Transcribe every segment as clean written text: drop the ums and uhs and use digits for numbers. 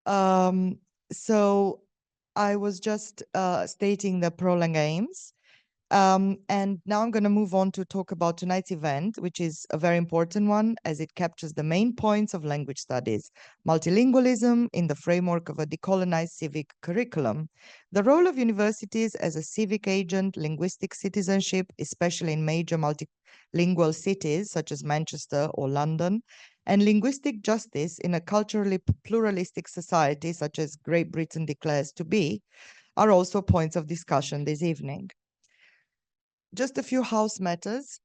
Um, so I was just stating the PROLang aims. And now I'm going to move on to talk about tonight's event, which is a very important one as it captures the main points of language studies, multilingualism in the framework of a decolonized civic curriculum, the role of universities as a civic agent, linguistic citizenship, especially in major multilingual cities such as Manchester or London, and linguistic justice in a culturally pluralistic society such as Great Britain declares to be, are also points of discussion this evening. Just a few house matters.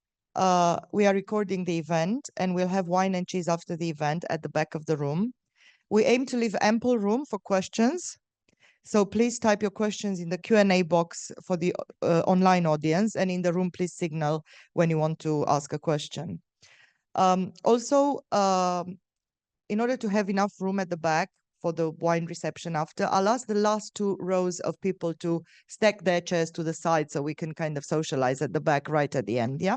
We are recording the event and we'll have wine and cheese after the event at the back of the room. We aim to leave ample room for questions. So please type your questions in the Q&A box for the online audience, and in the room, please signal when you want to ask a question. Also, in order to have enough room at the back for the wine reception after, I'll ask the last two rows of people to stack their chairs to the side so we can kind of socialize at the back right at the end, yeah?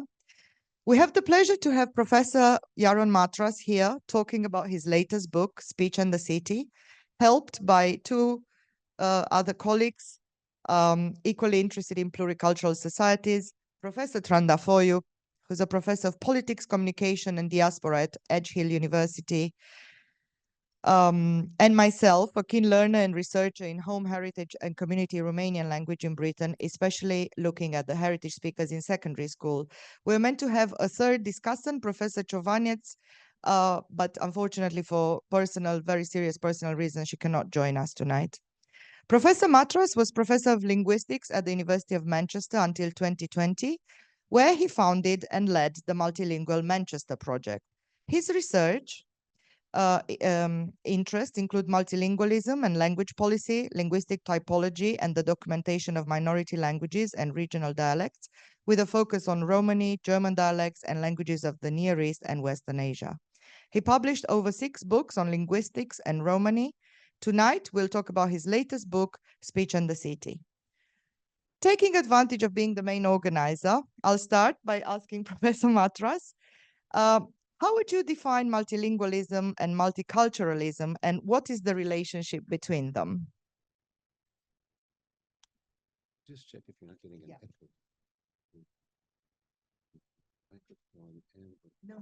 We have the pleasure to have Professor Yaron Matras here talking about his latest book, Speech and the City, helped by two other colleagues equally interested in pluricultural societies, Professor Trandafoiu, who's a professor of politics, communication, and diaspora at Edge Hill University, and myself, a keen learner and researcher in home heritage and community Romanian language in Britain, especially looking at the heritage speakers in secondary school. We're meant to have a third discussant, Professor Chowaniec, but unfortunately for very serious personal reasons, she cannot join us tonight. Professor Matras was Professor of Linguistics at the University of Manchester until 2020, where he founded and led the Multilingual Manchester project. His research interests include multilingualism and language policy, linguistic typology, and the documentation of minority languages and regional dialects, with a focus on Romani, German dialects, and languages of the Near East and Western Asia. He published over 6 books on linguistics and Romani. Tonight, we'll talk about his latest book, Speech and the City. Taking advantage of being the main organizer, I'll start by asking Professor Matras, how would you define multilingualism and multiculturalism, and what is the relationship between them? Just check if you're not getting an echo. No,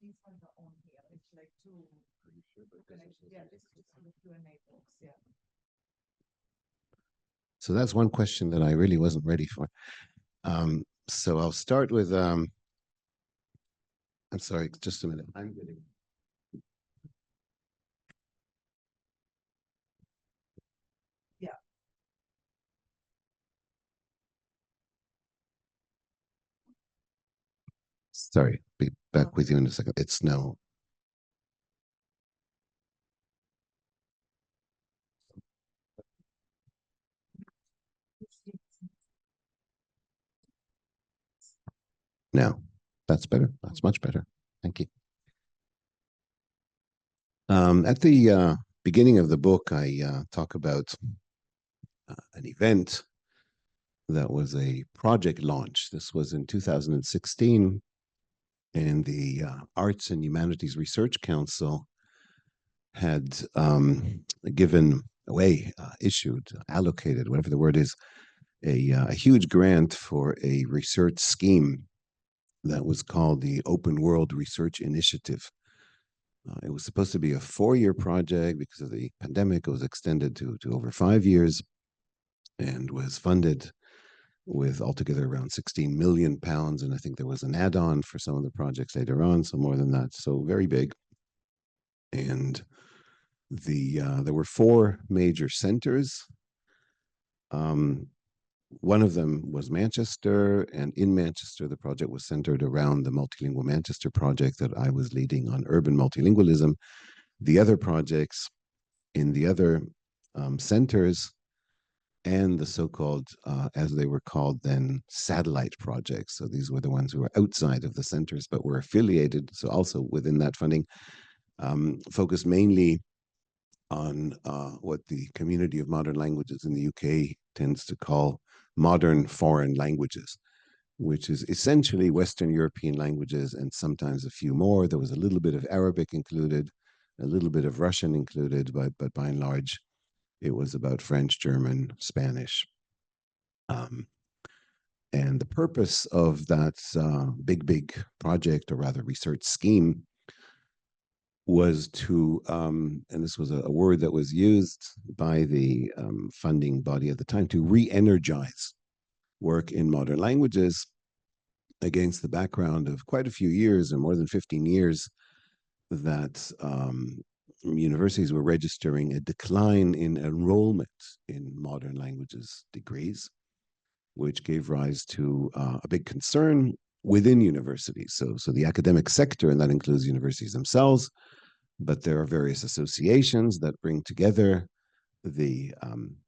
these ones are on here. It's like two. Are you sure? Yeah, this is just the Q&A box, yeah. So that's one question that I really wasn't ready for. So I'll start with, I'm sorry, just a minute. I'm getting. Yeah. Sorry, be back with you in a second. It's no. Now, that's better. That's much better. Thank you. At the beginning of the book, I talk about an event that was a project launch. This was in 2016, and the Arts and Humanities Research Council had given away, issued, allocated, whatever the word is, a huge grant for a research scheme that was called the Open World Research Initiative. It was supposed to be a 4-year project. Because of the pandemic, it was extended to over 5 years and was funded with altogether around £16 million. And I think there was an add-on for some of the projects later on, so more than that. So very big. And there were 4 major centers. One of them was Manchester, and in Manchester, the project was centered around the Multilingual Manchester project that I was leading on urban multilingualism. The other projects in the other centers and the so-called, as they were called then, satellite projects. So these were the ones who were outside of the centers, but were affiliated. So also within that funding, focused mainly on what the community of modern languages in the UK tends to call modern foreign languages, which is essentially Western European languages and sometimes a few more. There was a little bit of Arabic included, a little bit of Russian included, but by and large, it was about French, German, Spanish. And the purpose of that big project, or rather research scheme, was to, and this was a word that was used by the funding body at the time, to re-energize work in modern languages against the background of quite a few years, or more than 15 years, that universities were registering a decline in enrollment in modern languages degrees, which gave rise to a big concern within universities. So the academic sector, and that includes universities themselves, but there are various associations that bring together the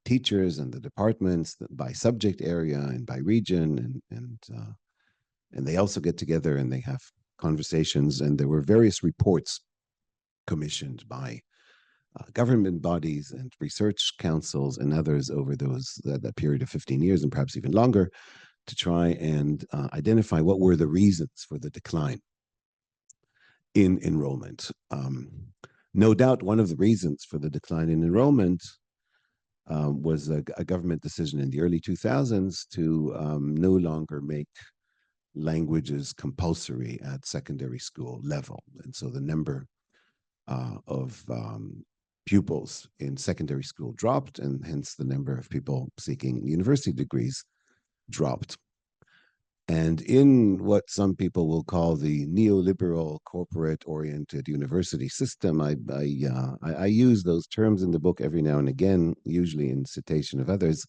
teachers and the departments by subject area and by region, and they also get together and they have conversations. And there were various reports commissioned by government bodies and research councils and others over that period of 15 years, and perhaps even longer, to try and identify what were the reasons for the decline in enrollment. No doubt one of the reasons for the decline in enrollment was a government decision in the early 2000s to no longer make languages compulsory at secondary school level. And so the number of pupils in secondary school dropped, and hence the number of people seeking university degrees dropped. And in what some people will call the neoliberal corporate-oriented university system, I use those terms in the book every now and again, usually in citation of others.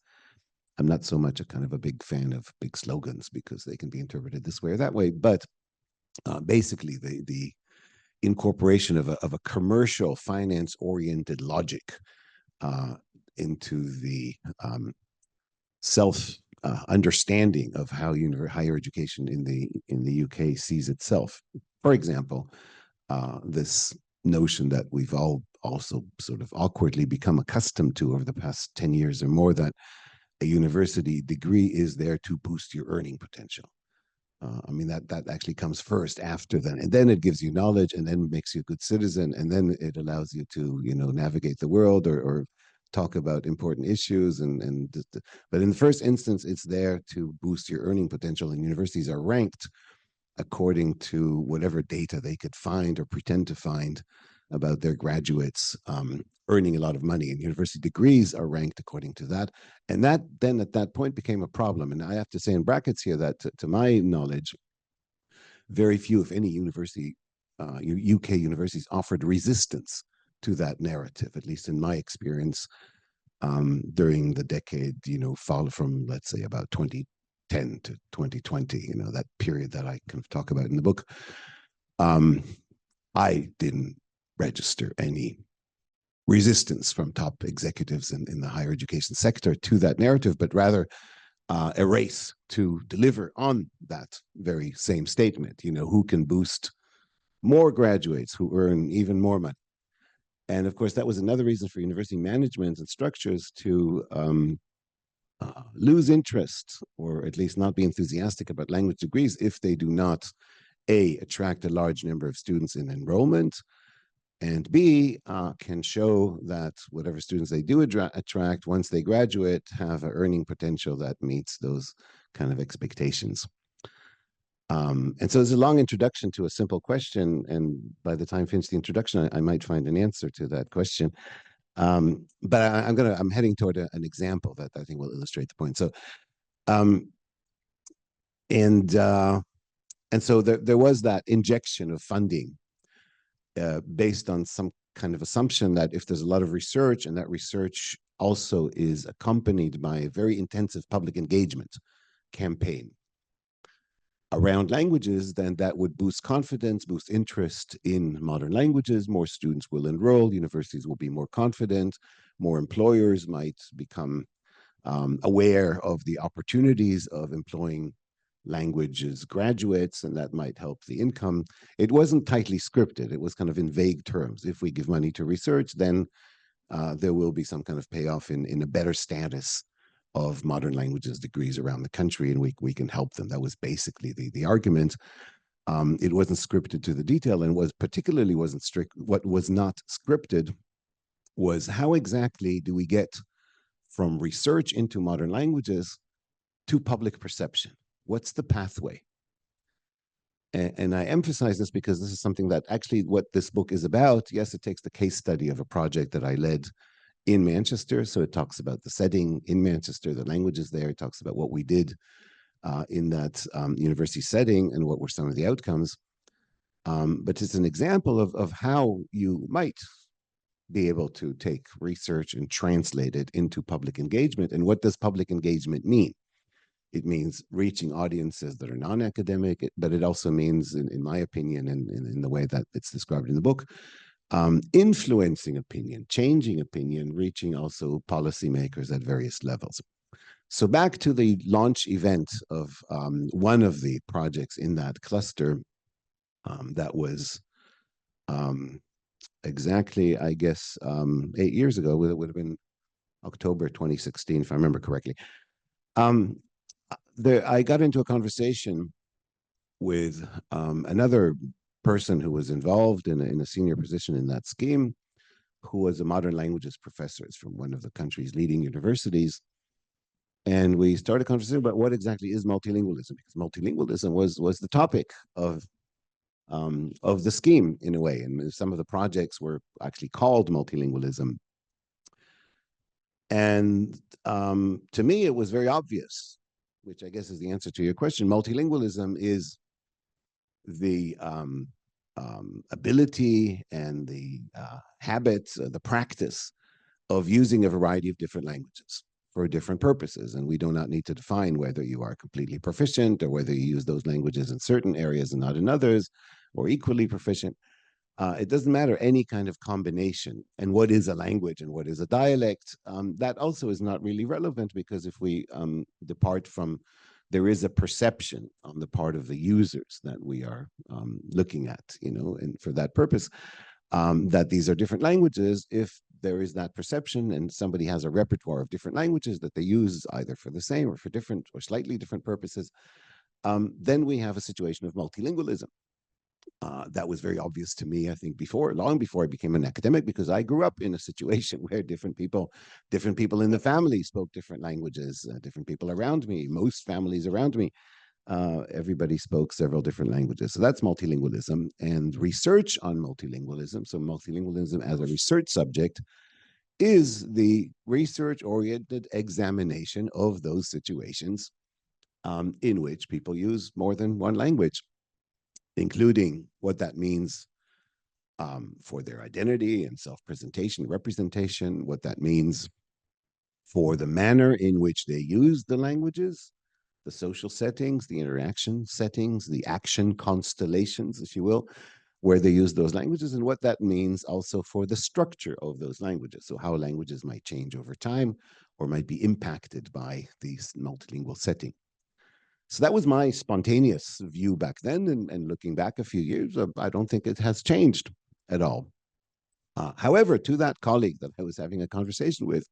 I'm not so much a kind of a big fan of big slogans because they can be interpreted this way or that way, but basically the incorporation of a commercial finance-oriented logic into the self understanding of how higher education in the UK sees itself. For example, this notion that we've all also sort of awkwardly become accustomed to over the past 10 years or more, that a university degree is there to boost your earning potential. I mean, that actually comes first after that, and then it gives you knowledge, and then makes you a good citizen, and then it allows you to, navigate the world or talk about important issues. But in the first instance, it's there to boost your earning potential, and universities are ranked according to whatever data they could find or pretend to find about their graduates earning a lot of money, and university degrees are ranked according to that. And that then at that point became a problem. And I have to say in brackets here that to my knowledge, very few, if any, UK universities offered resistance to that narrative, at least in my experience, during the decade, followed from, let's say, about 2010 to 2020, that period that I kind of talk about in the book. I didn't register any resistance from top executives in the higher education sector to that narrative, but rather a race to deliver on that very same statement. Who can boost more graduates who earn even more money? And of course, that was another reason for university management and structures to lose interest, or at least not be enthusiastic about language degrees, if they do not, A, attract a large number of students in enrollment, and B, can show that whatever students they do attract, once they graduate, have an earning potential that meets those kind of expectations. And so it's a long introduction to a simple question, and by the time I finish the introduction, I might find an answer to that question. But I'm heading toward an example that I think will illustrate the point. So, and so there was that injection of funding based on some kind of assumption that if there's a lot of research, and that research also is accompanied by a very intensive public engagement campaign around languages, then that would boost confidence, boost interest in modern languages. More students will enroll, universities will be more confident, more employers might become aware of the opportunities of employing languages graduates, and that might help the income. It wasn't tightly scripted. It was kind of in vague terms. If we give money to research, then there will be some kind of payoff in a better status of modern languages degrees around the country, and we can help them. That was basically the argument. It wasn't scripted to the detail, and wasn't strict. What was not scripted was how exactly do we get from research into modern languages to public perception? What's the pathway? And I emphasize this because this is something that actually what this book is about. Yes, it takes the case study of a project that I led in Manchester. So it talks about the setting in Manchester, the languages there. It talks about what we did in that university setting and what were some of the outcomes. But it's an example of how you might be able to take research and translate it into public engagement. And what does public engagement mean? It means reaching audiences that are non-academic, but it also means, in my opinion, and in the way that it's described in the book, influencing opinion, changing opinion, reaching also policymakers at various levels. So back to the launch event of one of the projects in that cluster, that was exactly, I guess, 8 years ago. It would have been October 2016, if I remember correctly. I got into a conversation with another person who was involved in a senior position in that scheme, who was a modern languages professor from one of the country's leading universities. And we started a conversation about what exactly is multilingualism, because multilingualism was the topic of the scheme in a way. And some of the projects were actually called multilingualism. And to me, it was very obvious, which I guess is the answer to your question. Multilingualism is the ability and the habits, the practice of using a variety of different languages for different purposes. And we do not need to define whether you are completely proficient or whether you use those languages in certain areas and not in others, or equally proficient. It doesn't matter, any kind of combination. And what is a language and what is a dialect? That also is not really relevant, because if we depart from, there is a perception on the part of the users that we are looking at, and for that purpose, that these are different languages. If there is that perception and somebody has a repertoire of different languages that they use either for the same or for different or slightly different purposes, then we have a situation of multilingualism. That was very obvious to me, I think, long before I became an academic, because I grew up in a situation where different people in the family spoke different languages, different people around me, most families around me, everybody spoke several different languages. So that's multilingualism. And research on multilingualism, so multilingualism as a research subject, is the research-oriented examination of those situations in which people use more than one language, including what that means for their identity and self-presentation, representation, what that means for the manner in which they use the languages, the social settings, the interaction settings, the action constellations, if you will, where they use those languages, and what that means also for the structure of those languages. So how languages might change over time or might be impacted by these multilingual setting. So that was my spontaneous view back then, and looking back a few years, I don't think it has changed at all. However, to that colleague that I was having a conversation with,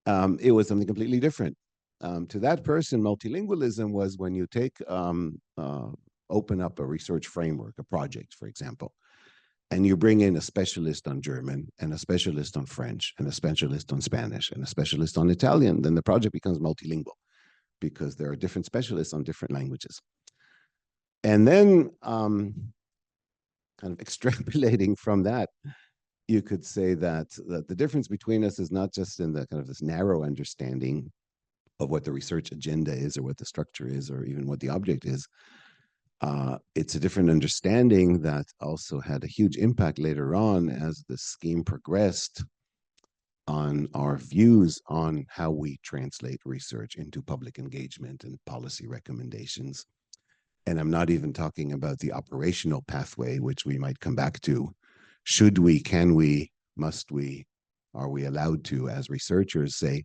it was something completely different. To that person, multilingualism was when you take, open up a research framework, a project, for example, and you bring in a specialist on German and a specialist on French and a specialist on Spanish and a specialist on Italian, then the project becomes multilingual, because there are different specialists on different languages. And then kind of extrapolating from that, you could say that the difference between us is not just in the kind of this narrow understanding of what the research agenda is or what the structure is or even what the object is. It's a different understanding that also had a huge impact later on as the scheme progressed on our views on how we translate research into public engagement and policy recommendations. And I'm not even talking about the operational pathway, which we might come back to. Should we, can we, must we, are we allowed to, as researchers, say,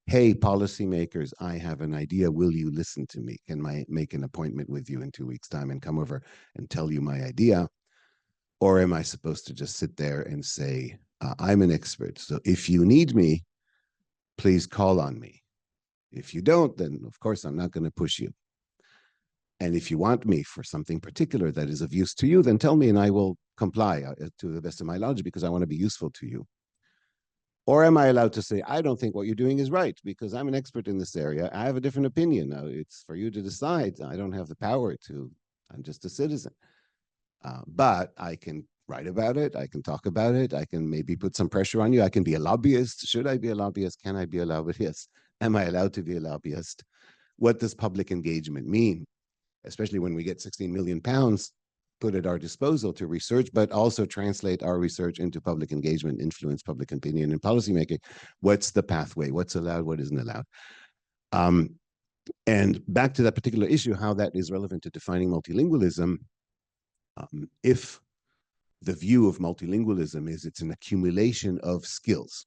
hey, policymakers, I have an idea. Will you listen to me? Can I make an appointment with you in 2 weeks' time and come over and tell you my idea? Or am I supposed to just sit there and say, I'm an expert, so if you need me, please call on me. If you don't, then of course I'm not going to push you. And if you want me for something particular that is of use to you, then tell me and I will comply to the best of my knowledge because I want to be useful to you. Or am I allowed to say, I don't think what you're doing is right because I'm an expert in this area. I have a different opinion. Now, it's for you to decide. I don't have the power to, I'm just a citizen. But I can write about it. I can talk about it. I can maybe put some pressure on you. I can be a lobbyist. Should I be a lobbyist? Can I be a lobbyist? Am I allowed to be a lobbyist? What does public engagement mean? Especially when we get 16 million pounds put at our disposal to research, but also translate our research into public engagement, influence public opinion and policymaking. What's the pathway? What's allowed? What isn't allowed? And back to that particular issue, how that is relevant to defining multilingualism. If the view of multilingualism is it's an accumulation of skills,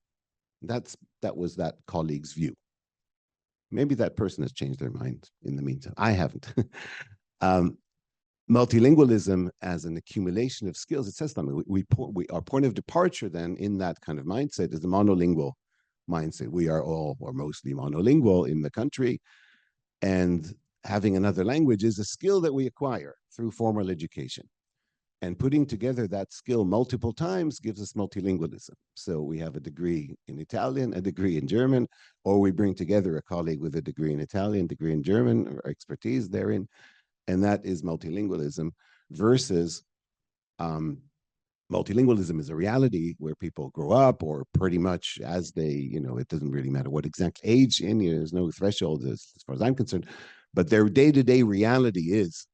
that was that colleague's view. Maybe that person has changed their mind in the meantime. I haven't. Multilingualism as an accumulation of skills, it says something. Our point of departure then in that kind of mindset is the monolingual mindset. We are all or mostly monolingual in the country, and having another language is a skill that we acquire through formal education. And putting together that skill multiple times gives us multilingualism. So we have a degree in Italian, a degree in German, or we bring together a colleague with a degree in Italian, degree in German, or expertise therein. And that is multilingualism versus multilingualism is a reality where people grow up or pretty much as they, it doesn't really matter what exact age in, there's no threshold as far as I'm concerned, but their day-to-day reality is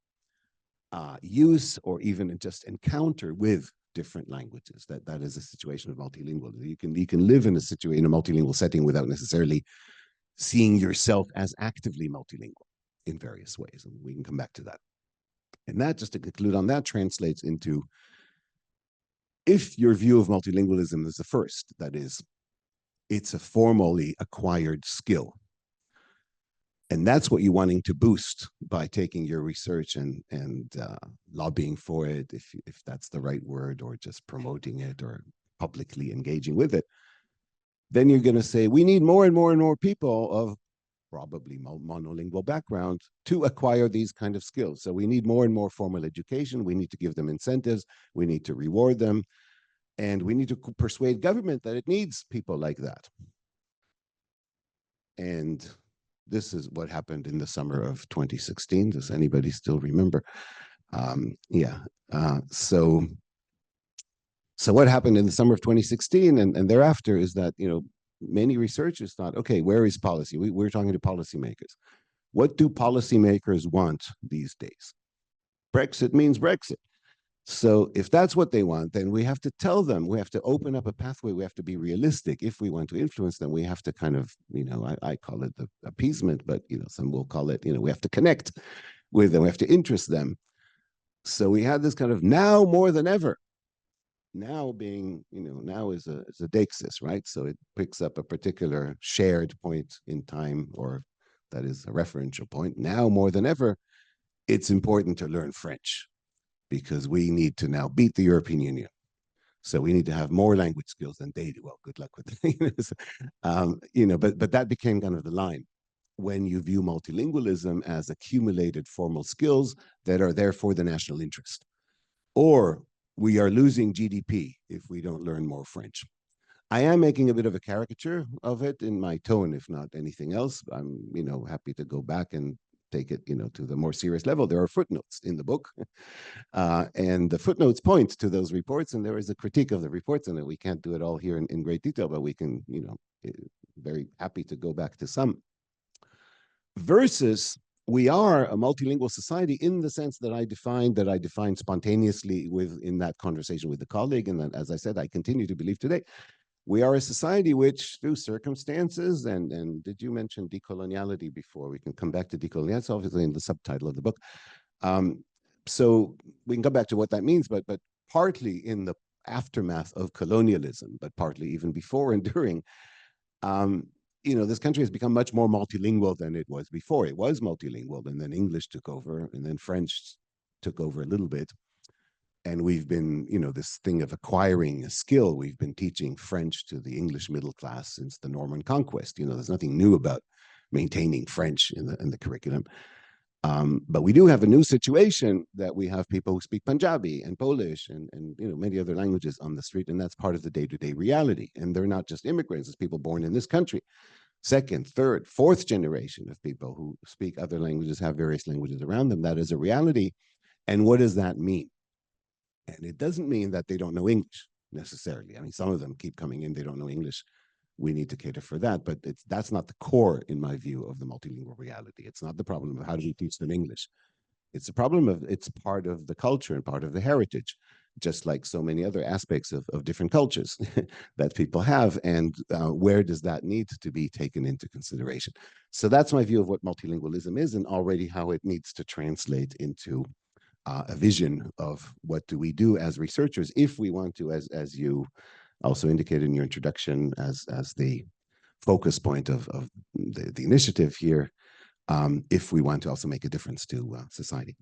use or even just encounter with different languages. That is a situation of multilingualism. You can live in a multilingual setting without necessarily seeing yourself as actively multilingual in various ways, and we can come back to that. And that, just to conclude on that, translates into, if your view of multilingualism is the first, that is, it's a formally acquired skill, and that's what you're wanting to boost by taking your research and lobbying for it, if that's the right word, or just promoting it or publicly engaging with it, then you're going to say, we need more and more and more people of probably monolingual background to acquire these kind of skills. So we need more and more formal education. We need to give them incentives. We need to reward them. And we need to persuade government that it needs people like that. And this is what happened in the summer of 2016. Does anybody still remember? So what happened in the summer of 2016 and thereafter is that, many researchers thought, okay, where is policy? We're talking to policymakers. What do policymakers want these days? Brexit means Brexit. So if that's what they want, then we have to tell them, we have to open up a pathway, we have to be realistic. If we want to influence them, we have to kind of, I call it the appeasement, but some will call it, we have to connect with them, we have to interest them. So we had this kind of now more than ever. Now being, now is a deixis, right? So it picks up a particular shared point in time, or that is a referential point. Now more than ever, it's important to learn French because we need to now beat the European Union. So we need to have more language skills than they do. Well, good luck with it. But that became kind of the line. When you view multilingualism as accumulated formal skills that are there for the national interest, or we are losing GDP if we don't learn more French. I am making a bit of a caricature of it in my tone, if not anything else. I'm, happy to go back and take it, to the more serious level. There are footnotes in the book, and the footnotes point to those reports, and there is a critique of the reports, and we can't do it all here in great detail, but we can, very happy to go back to some. Versus, we are a multilingual society in the sense that I defined spontaneously in that conversation with the colleague, and that, as I said, I continue to believe today. We are a society which, through circumstances, and did you mention decoloniality before? We can come back to decoloniality. That's obviously in the subtitle of the book. So we can come back to what that means, but partly in the aftermath of colonialism, but partly even before and during, this country has become much more multilingual than it was before. It was multilingual, and then English took over, and then French took over a little bit. And we've been, this thing of acquiring a skill, we've been teaching French to the English middle class since the Norman Conquest. There's nothing new about maintaining French in the curriculum. But we do have a new situation that we have people who speak Punjabi and Polish and many other languages on the street, and that's part of the day-to-day reality. And they're not just immigrants; it's people born in this country. Second, third, fourth generation of people who speak other languages, have various languages around them. That is a reality. And what does that mean? And it doesn't mean that they don't know English necessarily. I mean, some of them keep coming in, they don't know English. We need to cater for that, but that's not the core, in my view, of the multilingual reality. It's not the problem of how do we teach them English. It's a problem of it's part of the culture and part of the heritage, just like so many other aspects of different cultures that people have. And where does that need to be taken into consideration? So that's my view of what multilingualism is, and already how it needs to translate into a vision of what do we do as researchers if we want to, as you also indicated in your introduction, as the focus point of the initiative here, if we want to also make a difference to society.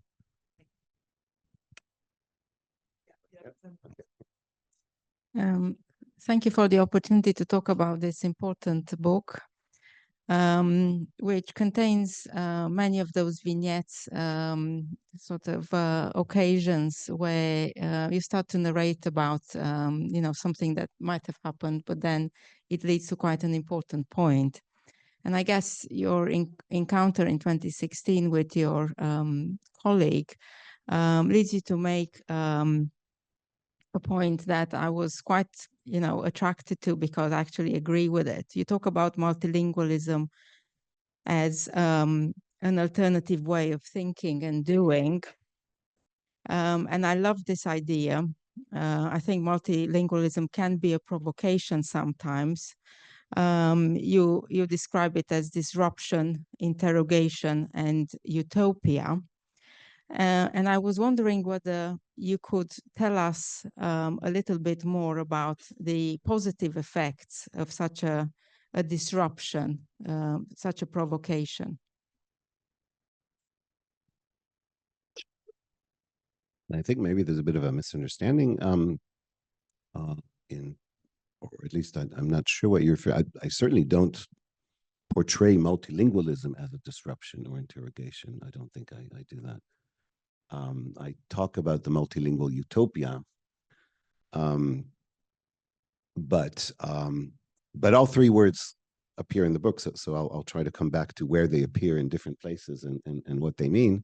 Thank you for the opportunity to talk about this important book, which contains many of those vignettes, sort of occasions where you start to narrate about, something that might have happened, but then it leads to quite an important point. And I guess your encounter in 2016 with your colleague leads you to make a point that I was quite, attracted to, because I actually agree with it. You talk about multilingualism as an alternative way of thinking and doing. And I love this idea. I think multilingualism can be a provocation sometimes. You describe it as disruption, interrogation, and utopia. And I was wondering whether you could tell us a little bit more about the positive effects of such a disruption, such a provocation. I think maybe there's a bit of a misunderstanding or at least I'm not sure what you're. I certainly don't portray multilingualism as a disruption or interrogation. I don't think I do that. I talk about the multilingual utopia, but all three words appear in the book, so I'll try to come back to where they appear in different places and what they mean.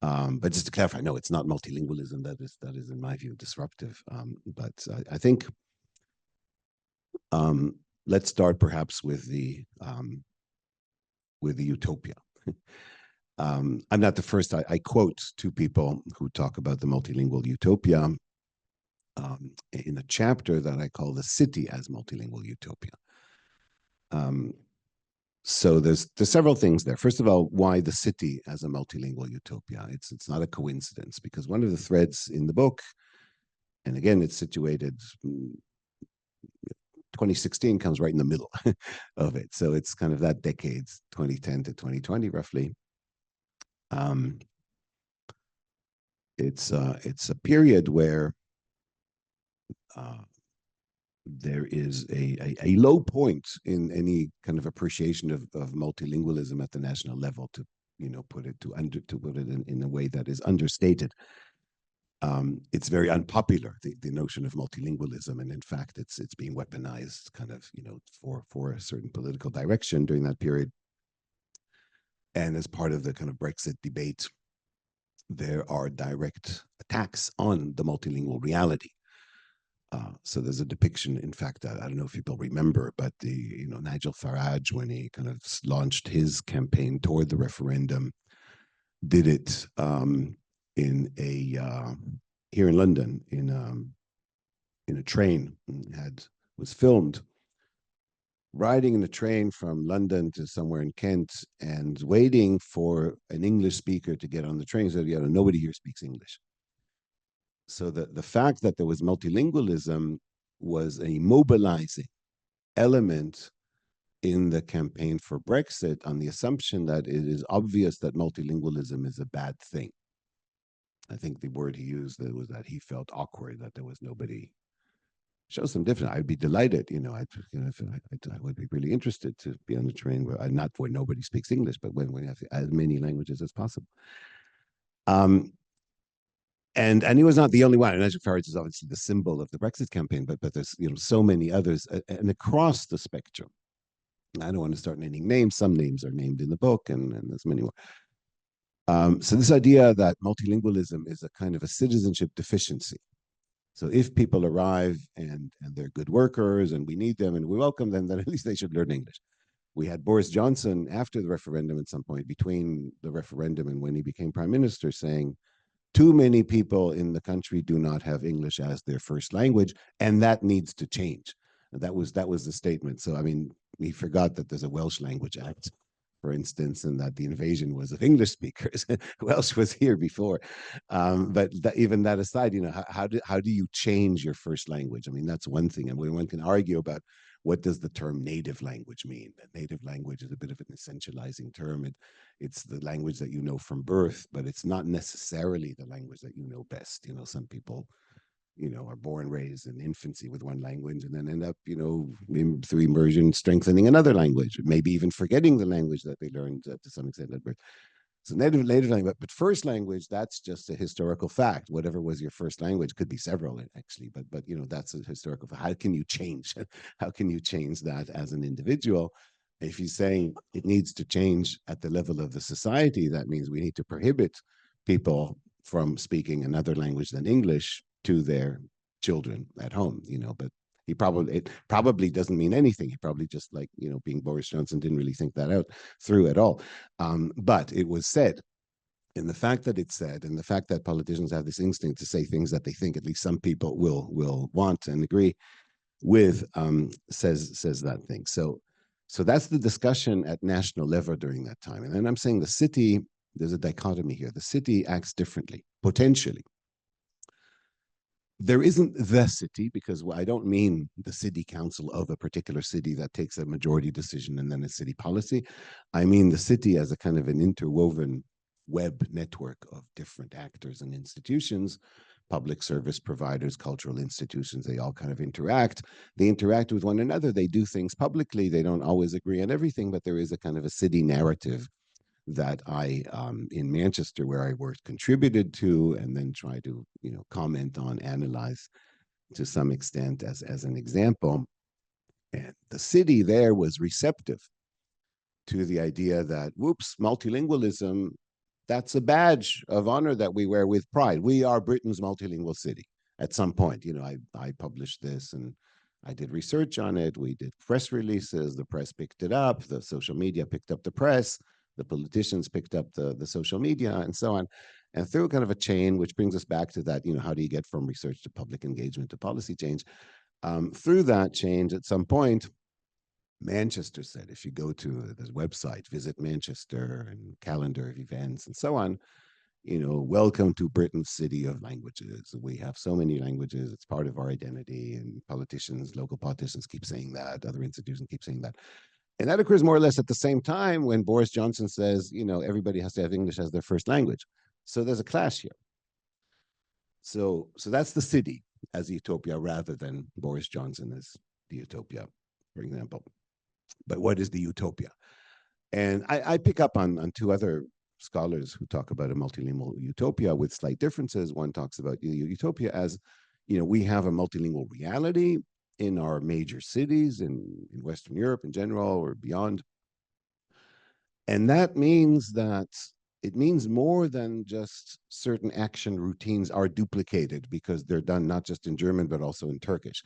But just to clarify, no, it's not multilingualism that is in my view disruptive. But I think let's start perhaps with the utopia. I'm not the first. I quote two people who talk about the multilingual utopia in a chapter that I call "The City as Multilingual Utopia." So there's several things there. First of all, why the city as a multilingual utopia? It's not a coincidence, because one of the threads in the book, and again, it's situated. 2016 comes right in the middle of it, so it's kind of that decades, 2010 to 2020, roughly. It's a period where there is a low point in any kind of appreciation of multilingualism at the national level, to put it in a way that is understated. It's very unpopular, the notion of multilingualism, and in fact it's being weaponized kind of for a certain political direction during that period. And as part of the kind of Brexit debate, there are direct attacks on the multilingual reality. So there's a depiction, in fact, I don't know if people remember, but Nigel Farage, when he kind of launched his campaign toward the referendum, did it in a here in London in a train, was filmed riding in a train from London to somewhere in Kent and waiting for an English speaker to get on the train. So nobody here speaks English. So the fact that there was multilingualism was a mobilizing element in the campaign for Brexit, on the assumption that it is obvious that multilingualism is a bad thing. I think the word he used was that he felt awkward that there was nobody show some difference. I'd be delighted, I would be really interested to be on a train where not where nobody speaks English, but when we have as many languages as possible. And he was not the only one. And Nigel Farage is obviously the symbol of the Brexit campaign, but there's so many others, and across the spectrum. I don't want to start naming names. Some names are named in the book, and there's many more. So this idea that multilingualism is a kind of a citizenship deficiency. So if people arrive and they're good workers and we need them and we welcome them, then at least they should learn English. We had Boris Johnson after the referendum at some point, between the referendum and when he became prime minister, saying, too many people in the country do not have English as their first language, and that needs to change. That was the statement. So, I mean, he forgot that there's a Welsh Language Act, for instance, and that the invasion was of English speakers. Welsh was here before. But even that aside, how do you change your first language? I mean, that's one thing. And one can argue about what does the term native language mean? A native language is a bit of an essentializing term. It's the language that you know from birth, but it's not necessarily the language that you know best. Some people are born, raised in infancy with one language and then end up, through immersion, strengthening another language, maybe even forgetting the language that they learned to some extent at birth. So native language, but first language, that's just a historical fact. Whatever was your first language, could be several actually, but that's a historical fact. How can you change? How can you change that as an individual? If you're saying it needs to change at the level of the society, that means we need to prohibit people from speaking another language than English to their children at home, but it probably doesn't mean anything. He probably just, like, being Boris Johnson, didn't really think that out through at all. But it was said. And the fact that it's said, and the fact that politicians have this instinct to say things that they think at least some people will want and agree with, says that thing. So that's the discussion at national level during that time. And then I'm saying the city, there's a dichotomy here. The city acts differently, potentially. There isn't the city, because I don't mean the city council of a particular city that takes a majority decision and then a city policy. I mean the city as a kind of an interwoven web network of different actors and institutions, public service providers, cultural institutions. They all kind of interact. They interact with one another. They do things publicly. They don't always agree on everything, but there is a kind of a city narrative that I, in Manchester, where I worked, contributed to, and then try to, comment on, analyze to some extent as an example. And the city there was receptive to the idea that, whoops, multilingualism, that's a badge of honor that we wear with pride. We are Britain's multilingual city. At some point, I published this and I did research on it. We did press releases. The press picked it up. The social media picked up the press. The politicians picked up the social media and so on. And through kind of a chain, which brings us back to that, how do you get from research to public engagement to policy change? Through that change, at some point, Manchester said, if you go to this website, Visit Manchester, and calendar of events and so on, welcome to Britain's city of languages. We have so many languages. It's part of our identity. And politicians, local politicians keep saying that. Other institutions keep saying that. And that occurs more or less at the same time when Boris Johnson says, everybody has to have English as their first language. So there's a clash here. So that's the city as a utopia rather than Boris Johnson as the utopia, for example. But what is the utopia? And I pick up on two other scholars who talk about a multilingual utopia with slight differences. One talks about utopia as, we have a multilingual reality in our major cities in Western Europe in general or beyond. And that means that it means more than just certain action routines are duplicated because they're done not just in German, but also in Turkish.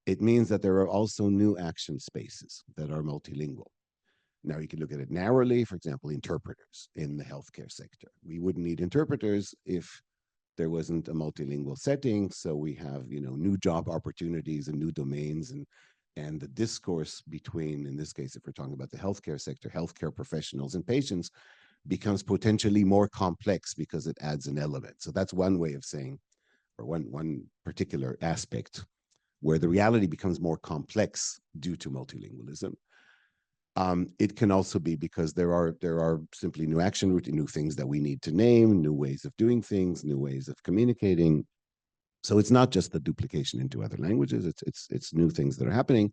It means that there are also new action spaces that are multilingual. Now, you can look at it narrowly, for example, interpreters in the healthcare sector. We wouldn't need interpreters if there wasn't a multilingual setting. So we have, new job opportunities and new domains, and the discourse between, in this case, if we're talking about the healthcare sector, healthcare professionals and patients becomes potentially more complex because it adds an element. So that's one way of saying, or one particular aspect where the reality becomes more complex due to multilingualism. It can also be because there are simply new action routines, new things that we need to name, new ways of doing things, new ways of communicating. So it's not just the duplication into other languages, it's new things that are happening.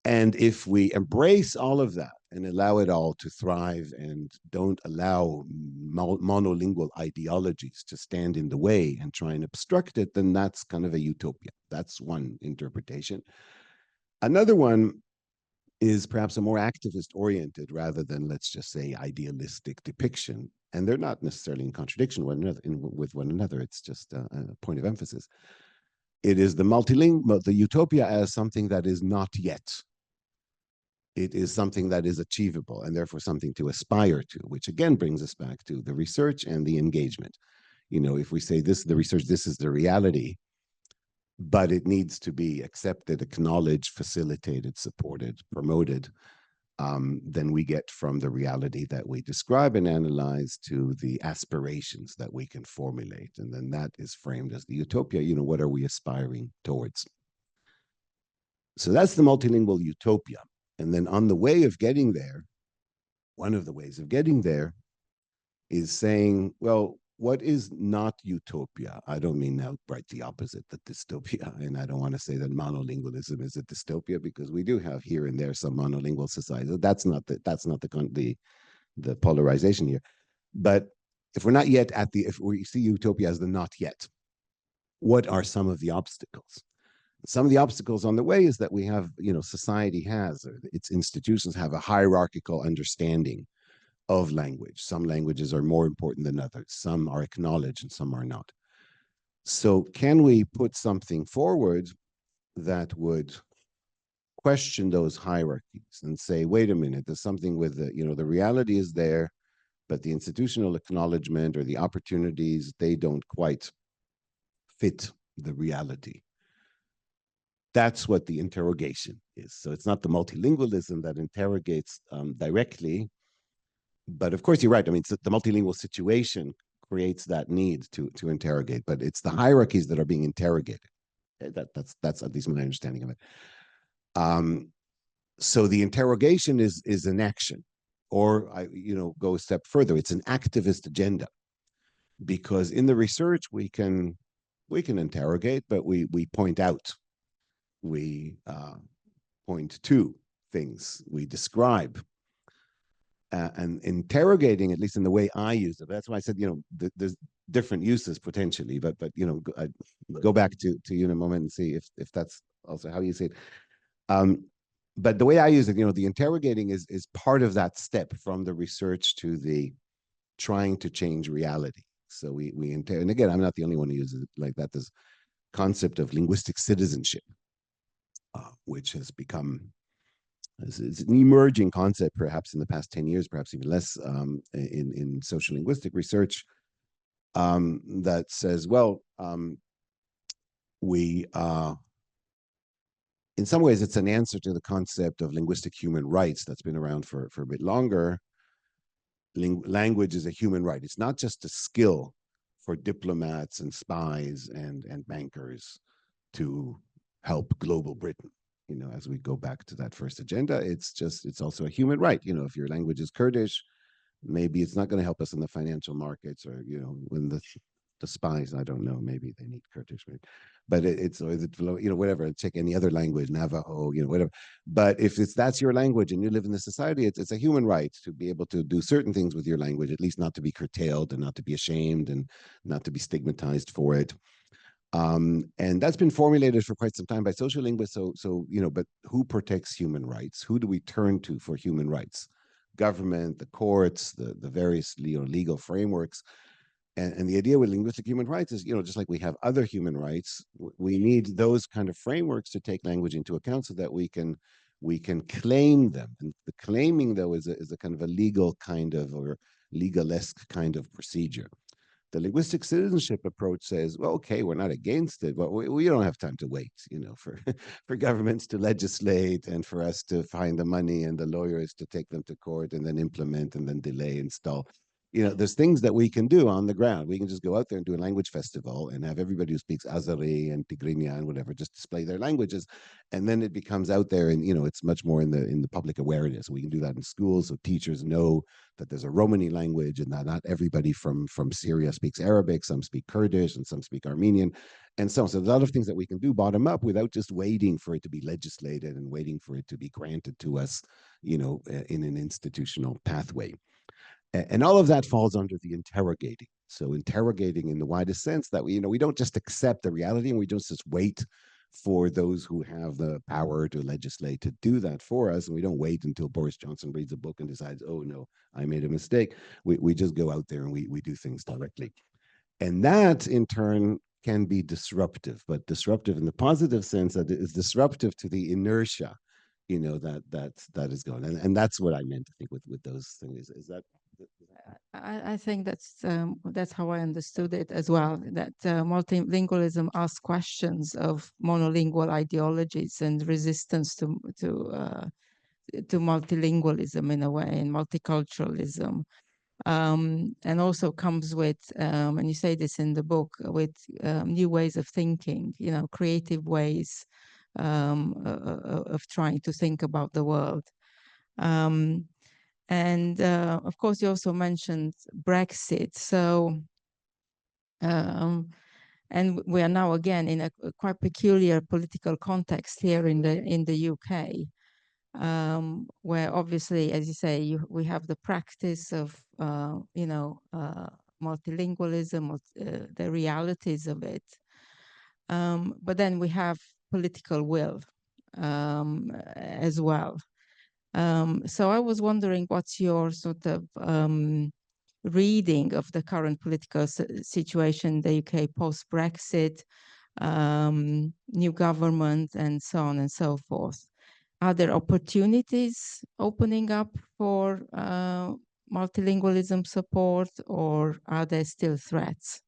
And if we embrace all of that and allow it all to thrive and don't allow monolingual ideologies to stand in the way and try and obstruct it, then that's kind of a utopia. That's one interpretation. Another one is perhaps a more activist oriented rather than, let's just say, idealistic depiction. And they're not necessarily in contradiction with one another. It's just a point of emphasis. It is the multilingual, the utopia as something that is not yet. It is something that is achievable and therefore something to aspire to, which again brings us back to the research and the engagement. You know, if we say this is the research, this is the reality, but it needs to be accepted, acknowledged, facilitated, supported, promoted, then we get from the reality that we describe and analyze to the aspirations that we can formulate. And then that is framed as the utopia. You know, what are we aspiring towards? So that's the multilingual utopia. And then on the way of getting there, one of the ways of getting there is saying, well, what is not utopia? I don't mean now right the opposite, the dystopia. And I don't want to say that monolingualism is a dystopia, because we do have here and there some monolingual societies. That's not the polarization here. But if we're not yet at the, if we see utopia as the not yet, what are some of the obstacles? Some of the obstacles on the way is that we have, you know, society has, or its institutions have a hierarchical understanding of language. Some languages are more important than others. Some are acknowledged and some are not. So can we put something forward that would question those hierarchies and say, wait a minute, there's something with the, you know, the reality is there, but the institutional acknowledgement or the opportunities, they don't quite fit the reality. That's what the interrogation is. So it's not the multilingualism that interrogates directly, but of course you're right. I mean, the multilingual situation creates that need to interrogate, but it's the hierarchies that are being interrogated. That's at least my understanding of it. So the interrogation is an action, or I, you know, go a step further. It's an activist agenda, because in the research we can interrogate, but we point out. We point to things, we describe, and interrogating, at least in the way I use it. That's why I said, you know, there's different uses potentially, but you know, I go back to you in a moment and see if that's also how you see it. But the way I use it, you know, the interrogating is part of that step from the research to the trying to change reality. So we and again, I'm not the only one who uses it like that. This concept of linguistic citizenship, which has become, it's an emerging concept perhaps in the past 10 years, perhaps even less, in social linguistic research, that says, well, in some ways it's an answer to the concept of linguistic human rights that's been around for a bit longer. Language is a human right. It's not just a skill for diplomats and spies and bankers to help global Britain. You know, as we go back to that first agenda, it's also a human right. You know, if your language is Kurdish, maybe it's not going to help us in the financial markets, or, you know, when the spies, I don't know, maybe they need Kurdish, maybe. But you know, whatever, check any other language, Navajo, you know, whatever. But if that's your language and you live in the society, it's a human right to be able to do certain things with your language, at least not to be curtailed and not to be ashamed and not to be stigmatized for it. And that's been formulated for quite some time by social linguists. So you know, but who protects human rights? Who do we turn to for human rights? Government, the courts, the various, you know, legal frameworks. And the idea with linguistic human rights is, you know, just like we have other human rights, we need those kind of frameworks to take language into account so that we can claim them. And the claiming, though, is a kind of a legal kind of, or legalesque kind of procedure. The linguistic citizenship approach says, well, okay, we're not against it, but we don't have time to wait, you know, for governments to legislate and for us to find the money and the lawyers to take them to court and then implement and then delay and stall. there's things that we can do on the ground. We can just go out there and do a language festival and have everybody who speaks Azeri and Tigrinya and whatever just display their languages, and then it becomes out there, and it's much more in the public awareness. We can do that in schools, so teachers know that there's a Romani language, and that not everybody from Syria speaks Arabic. Some speak Kurdish, and some speak Armenian, and so on. So there's a lot of things that we can do bottom up without just waiting for it to be legislated and waiting for it to be granted to us, in an institutional pathway. And all of that falls under the interrogating. So interrogating in the widest sense that we don't just accept the reality, and we don't just wait for those who have the power to legislate to do that for us. And we don't wait until Boris Johnson reads a book and decides, oh no, I made a mistake. We just go out there and we do things directly. And that in turn can be disruptive, but disruptive in the positive sense that it is disruptive to the inertia, that is going. And that's what I meant, I think, with those things. Is that I think that's how I understood it as well, that multilingualism asks questions of monolingual ideologies and resistance to multilingualism in a way, and multiculturalism, and also comes with, and you say this in the book, with new ways of thinking, creative ways of trying to think about the world. And of course, you also mentioned Brexit. So, and we are now again in a quite peculiar political context here in the UK, where obviously, as you say, we have the practice of multilingualism, the realities of it, but then we have political will as well. So I was wondering, what's your sort of reading of the current political situation in the UK post-Brexit, new government, and so on and so forth? Are there opportunities opening up for multilingualism support, or are there still threats?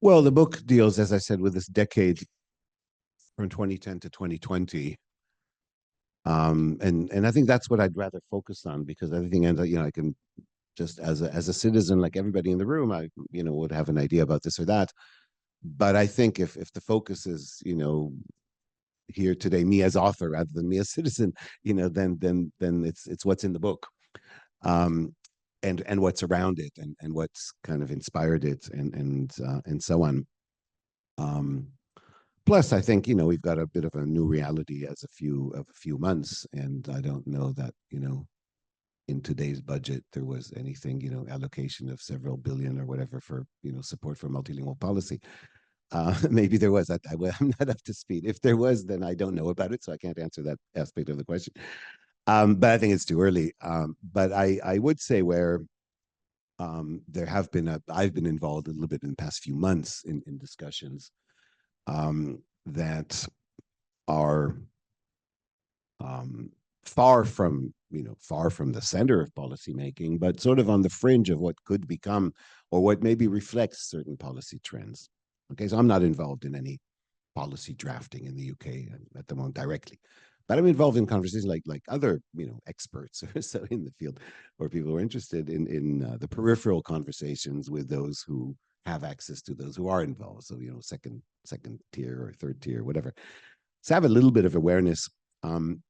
Well, the book deals, as I said, with this decade from 2010 to 2020. And I think that's what I'd rather focus on, because I think, I can just as a citizen, like everybody in the room, I would have an idea about this or that. But I think if the focus is, here today, me as author rather than me as citizen, then it's what's in the book, and what's around it, and what's kind of inspired it, and so on. Plus, I think we've got a bit of a new reality as a few months, and I don't know that in today's budget there was anything allocation of several billion or whatever for support for multilingual policy. Maybe there was. I'm not up to speed. If there was, then I don't know about it, so I can't answer that aspect of the question. But I think it's too early. But I would say where there have been I've been involved a little bit in the past few months in discussions that are far from the center of policymaking, but sort of on the fringe of what could become, or what maybe reflects certain policy trends. Okay, so I'm not involved in any policy drafting in the UK at the moment directly, but I'm involved in conversations like other experts or so in the field, or people who are interested in the peripheral conversations with those who have access to those who are involved. So second tier or third tier, whatever. So have a little bit of awareness. And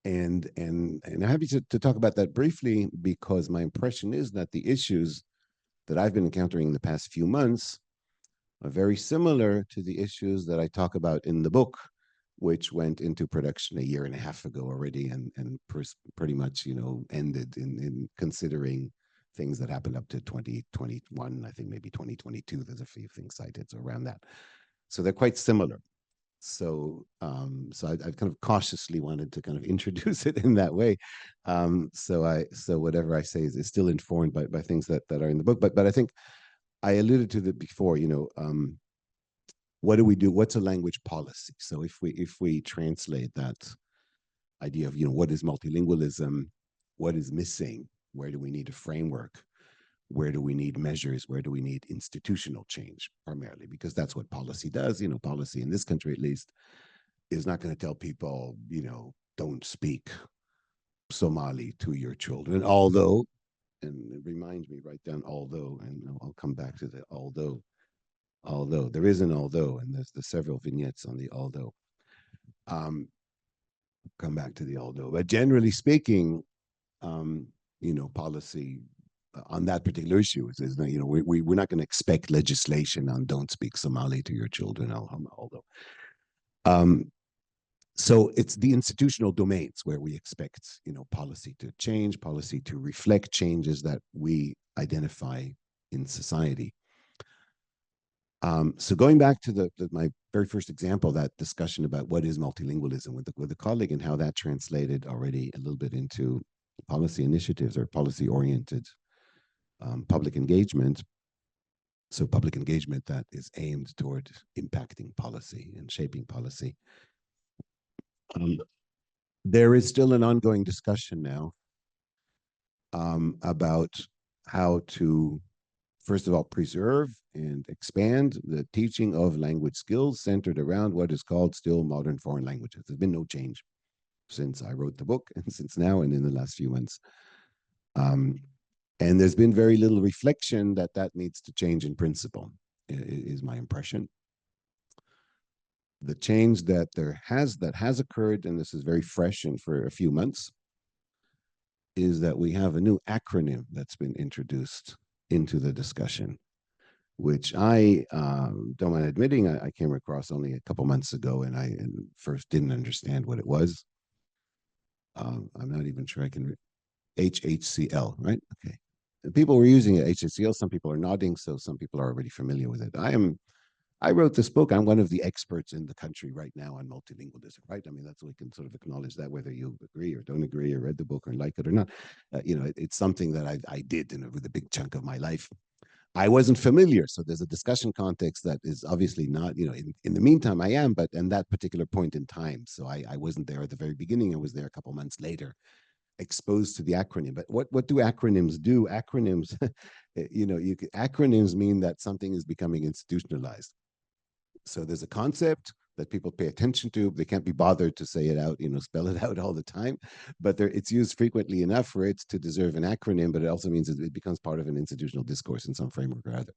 I'm happy to talk about that briefly, because my impression is that the issues that I've been encountering in the past few months are very similar to the issues that I talk about in the book, which went into production a year and a half ago already, and pretty much ended in considering things that happened up to 2021. I think maybe 2022. There's a few things cited around that, so they're quite similar. So I've kind of cautiously wanted to kind of introduce it in that way. So whatever I say is still informed by things that are in the book. But I think I alluded to that before. What do we do? What's a language policy? So if we translate that idea of what is multilingualism, what is missing, where do we need a framework, where do we need measures, where do we need institutional change, primarily, because that's what policy does. Policy in this country, at least, is not going to tell people don't speak Somali to your children, although, and remind me, write down although, and I'll come back to the although. Although there is an although, and there's the several vignettes on the although. Come back to the although, but generally speaking, policy on that particular issue is we're not going to expect legislation on don't speak Somali to your children, although. So it's the institutional domains where we expect, policy to change, policy to reflect changes that we identify in society. So going back to my very first example, that discussion about what is multilingualism with a colleague and how that translated already a little bit into policy initiatives or policy-oriented public engagement. So public engagement that is aimed toward impacting policy and shaping policy. There is still an ongoing discussion now about how to, first of all, preserve and expand the teaching of language skills centered around what is called still modern foreign languages. There's been no change since I wrote the book and since now and in the last few months. And there's been very little reflection that needs to change in principle, is my impression. The change that has occurred, and this is very fresh and for a few months, is that we have a new acronym that's been introduced into the discussion, which I don't mind admitting I came across only a couple months ago, and I first didn't understand what it was. I'm not even sure I can. HHCL, right? Okay. And people were using it, HHCL. Some people are nodding, so some people are already familiar with it. I wrote this book. I'm one of the experts in the country right now on multilingualism, right? I mean, that's we can sort of acknowledge that, whether you agree or don't agree or read the book or like it or not. It's something that I did with a big chunk of my life. I wasn't familiar, so there's a discussion context that is obviously not, in the meantime I am, but in that particular point in time. So I wasn't there at the very beginning. I was there a couple months later, exposed to the acronym. But what do acronyms do? Acronyms, acronyms mean that something is becoming institutionalized. So there's a concept that people pay attention to. They can't be bothered to say it out, spell it out all the time, but it's used frequently enough for it to deserve an acronym, but it also means it becomes part of an institutional discourse in some framework or other.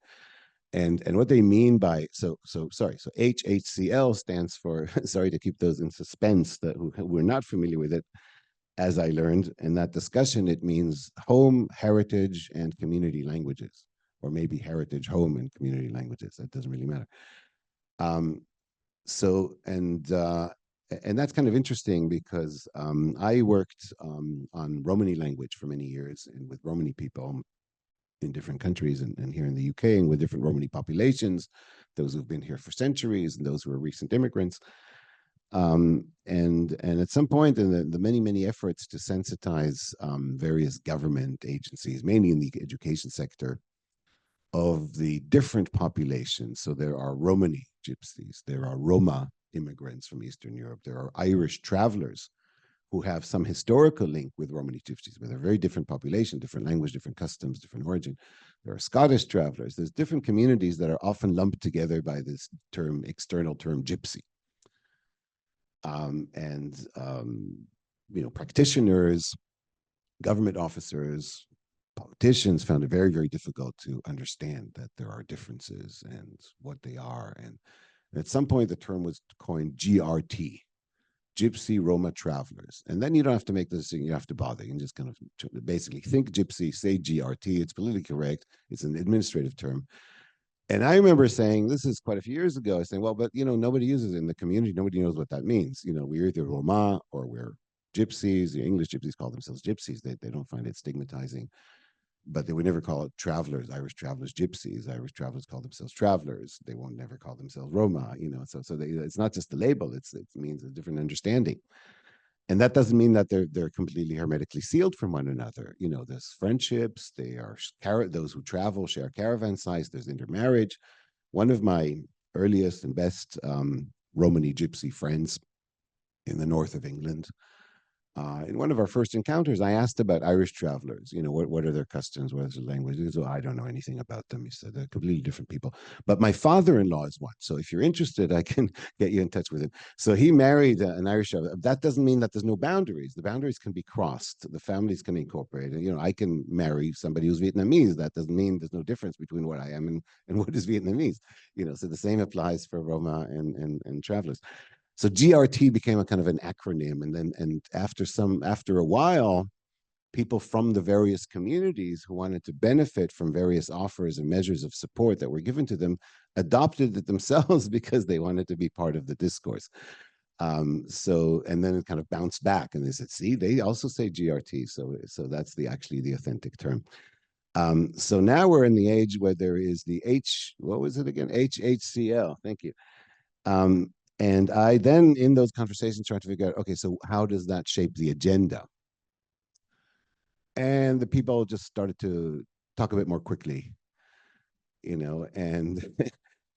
And what they mean by, so HHCL stands for, sorry to keep those in suspense that who are not familiar with it, as I learned in that discussion, it means home, heritage, and community languages, or maybe heritage, home, and community languages. That doesn't really matter. And that's kind of interesting because I worked on Romani language for many years and with Romani people in different countries and here in the UK, and with different Romani populations, those who've been here for centuries and those who are recent immigrants. And at some point in the many efforts to sensitize various government agencies, mainly in the education sector, of the different populations. So there are Romani Gypsies, there are Roma immigrants from Eastern Europe, there are Irish travelers who have some historical link with Romani Gypsies, but they're very different population, different language, different customs, different origin. There are Scottish travelers. There's different communities that are often lumped together by this term, external term, gypsy. Practitioners, government officers, politicians found it very, very difficult to understand that there are differences and what they are. And at some point, the term was coined GRT, Gypsy Roma Travelers. And then you don't have to make the decision, you have to bother. You can just kind of basically think Gypsy, say GRT. It's politically correct. It's an administrative term. And I remember saying, this is quite a few years ago, saying, well, but, nobody uses it in the community. Nobody knows what that means. We're either Roma or we're Gypsies. The English Gypsies call themselves Gypsies. They don't find it stigmatizing. But they would never call it travelers, Irish travelers, Gypsies. Irish travelers call themselves travelers. They won't never call themselves Roma, So it's not just the label. It means a different understanding. And that doesn't mean that they're completely hermetically sealed from one another. There's friendships. They are those who travel share caravan sites. There's intermarriage. One of my earliest and best Romani Gypsy friends in the north of England In one of our first encounters, I asked about Irish travelers. You know, what are their customs? What is their language? He goes, "Oh, I don't know anything about them." He said, "They're completely different people." But my father-in-law is one. So if you're interested, I can get you in touch with him. So he married an Irish traveler. That doesn't mean that there's no boundaries. The boundaries can be crossed. The families can incorporate. And, you know, I can marry somebody who's Vietnamese. That doesn't mean there's no difference between what I am and what is Vietnamese. You know, so the same applies for Roma and travelers. So GRT became a kind of an acronym, and after a while, people from the various communities who wanted to benefit from various offers and measures of support that were given to them adopted it themselves because they wanted to be part of the discourse. And then it kind of bounced back, and they said, "See, they also say GRT, so that's actually the authentic term." So now we're in the age where there is the what was it again? HHCL. Thank you. And I then, in those conversations, trying to figure out, okay, so how does that shape the agenda? And the people just started to talk a bit more quickly, you know, and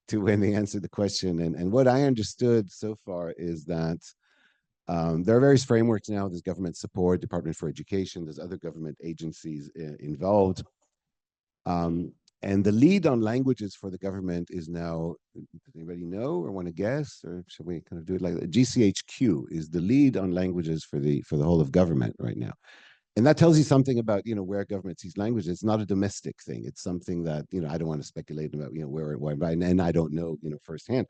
to when they answered the question. And what I understood so far is that there are various frameworks now. There's government support, Department for Education, there's other government agencies involved. And the lead on languages for the government is now, does anybody know or want to guess, or should we kind of do it like that? GCHQ is the lead on languages for the whole of government right now. And that tells you something about, you know, where government sees language. It's not a domestic thing. It's something that, you know, I don't want to speculate about, you know, where, and I don't know, you know, firsthand.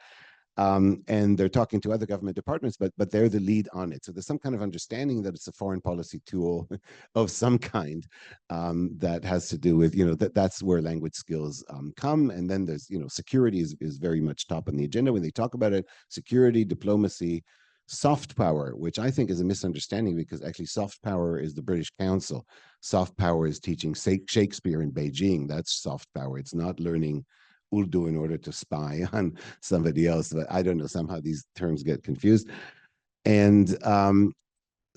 And they're talking to other government departments, but they're the lead on it. So there's some kind of understanding that it's a foreign policy tool of some kind that has to do with, you know, that's where language skills come. And then there's, you know, security is very much top on the agenda when they talk about it. Security, diplomacy, soft power, which I think is a misunderstanding, because actually soft power is the British Council. Soft power is teaching Shakespeare in Beijing. That's soft power. It's not learning Urdu in order to spy on somebody else. But I don't know, somehow these terms get confused. And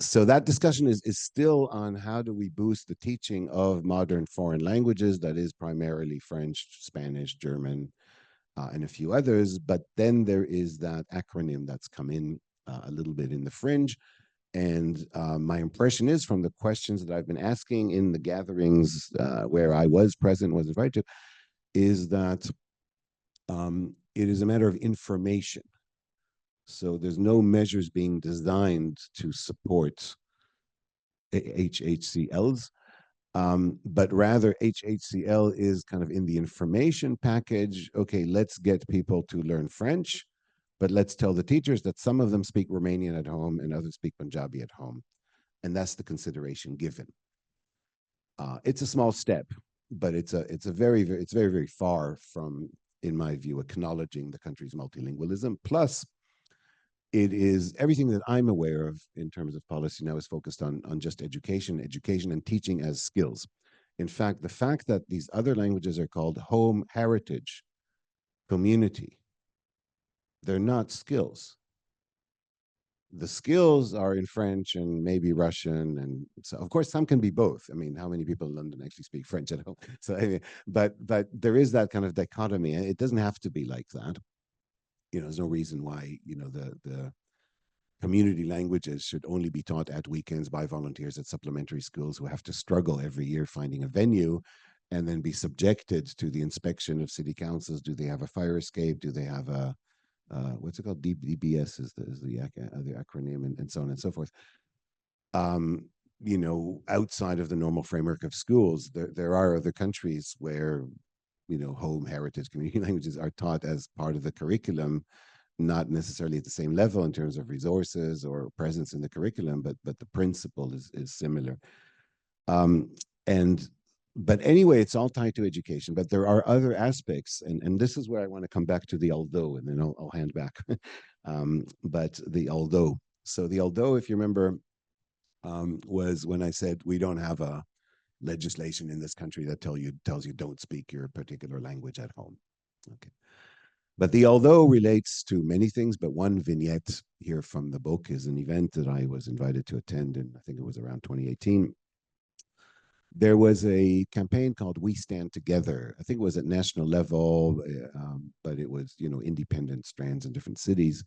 so that discussion is still on how do we boost the teaching of modern foreign languages, that is primarily French, Spanish, German, and a few others. But then there is that acronym that's come in a little bit in the fringe. And my impression is, from the questions that I've been asking in the gatherings where I was present, was invited to, is that it is a matter of information. So there's no measures being designed to support HHCLs, but rather HHCL is kind of in the information package. Okay, let's get people to learn French, but let's tell the teachers that some of them speak Romanian at home and others speak Punjabi at home. And that's the consideration given. It's a small step, but it's very far from, in my view, acknowledging the country's multilingualism. Plus, it is everything that I'm aware of in terms of policy now is focused on just education and teaching as skills. In fact, the fact that these other languages are called home, heritage, community, they're not skills. The skills are in French and maybe Russian, and so of course some can be both. I mean, how many people in London actually speak French at home? So, I mean, but there is that kind of dichotomy, and it doesn't have to be like that. You know, there's no reason why, you know, the community languages should only be taught at weekends by volunteers at supplementary schools who have to struggle every year finding a venue and then be subjected to the inspection of city councils. Do they have a fire escape? Do they have a what's it called? DBS is the acronym, and so on and so forth. You know, outside of the normal framework of schools, there are other countries where, you know, home, heritage, community languages are taught as part of the curriculum, not necessarily at the same level in terms of resources or presence in the curriculum, but the principle is similar. But anyway, it's all tied to education, but there are other aspects, and this is where I want to come back to the although, and then I'll hand back. But the although, so the although, if you remember, was when I said we don't have a legislation in this country that tells you don't speak your particular language at home. Okay. But the although relates to many things, but one vignette here from the book is an event that I was invited to attend, and I think it was around 2018. There was a campaign called We Stand Together. I think it was at national level, but it was, you know, independent strands in different cities.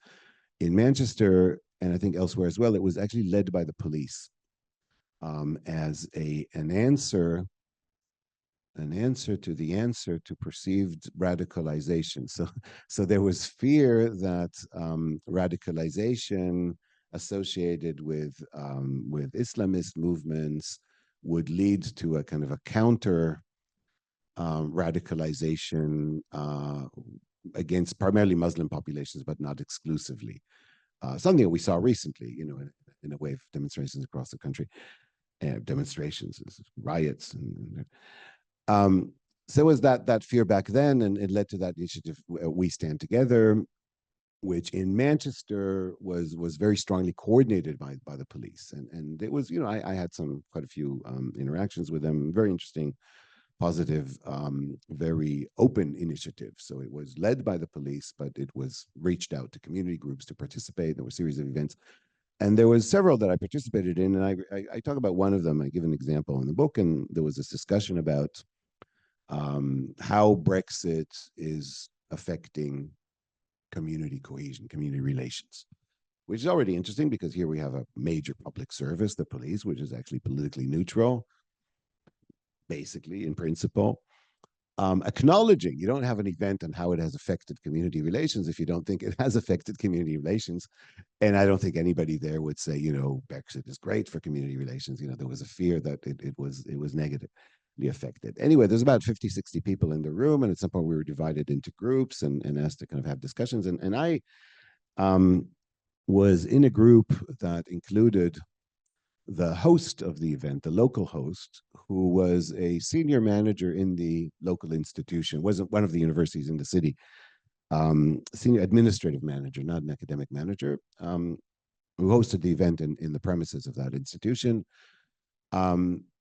In Manchester, and I think elsewhere as well, it was actually led by the police. as an answer to the answer to perceived radicalization. So there was fear that radicalization associated with Islamist movements would lead to a kind of a counter radicalization against primarily Muslim populations, but not exclusively. Something that we saw recently, in a wave of demonstrations across the country, demonstrations, riots, and so was that fear back then, and it led to that initiative, We Stand Together, which in Manchester was very strongly coordinated by the police, and it was, I had quite a few interactions with them, very interesting, positive, very open initiative. So it was led by the police, but it was reached out to community groups to participate. There were a series of events, and there was several that I participated in, and I talk about one of them. I give an example in the book, and there was this discussion about how Brexit is affecting community cohesion, community relations, which is already interesting because here we have a major public service, the police, which is actually politically neutral, basically, in principle. Acknowledging you don't have an event on how it has affected community relations if you don't think it has affected community relations. And I don't think anybody there would say, Brexit is great for community relations. There was a fear that it was negatively affected. Anyway, there's about 50, 60 people in the room. And at some point we were divided into groups and asked to kind of have discussions. And I was in a group that included the host of the event, the local host, who was a senior manager in the local institution, wasn't one of the universities in the city, senior administrative manager, not an academic manager, who hosted the event in the premises of that institution.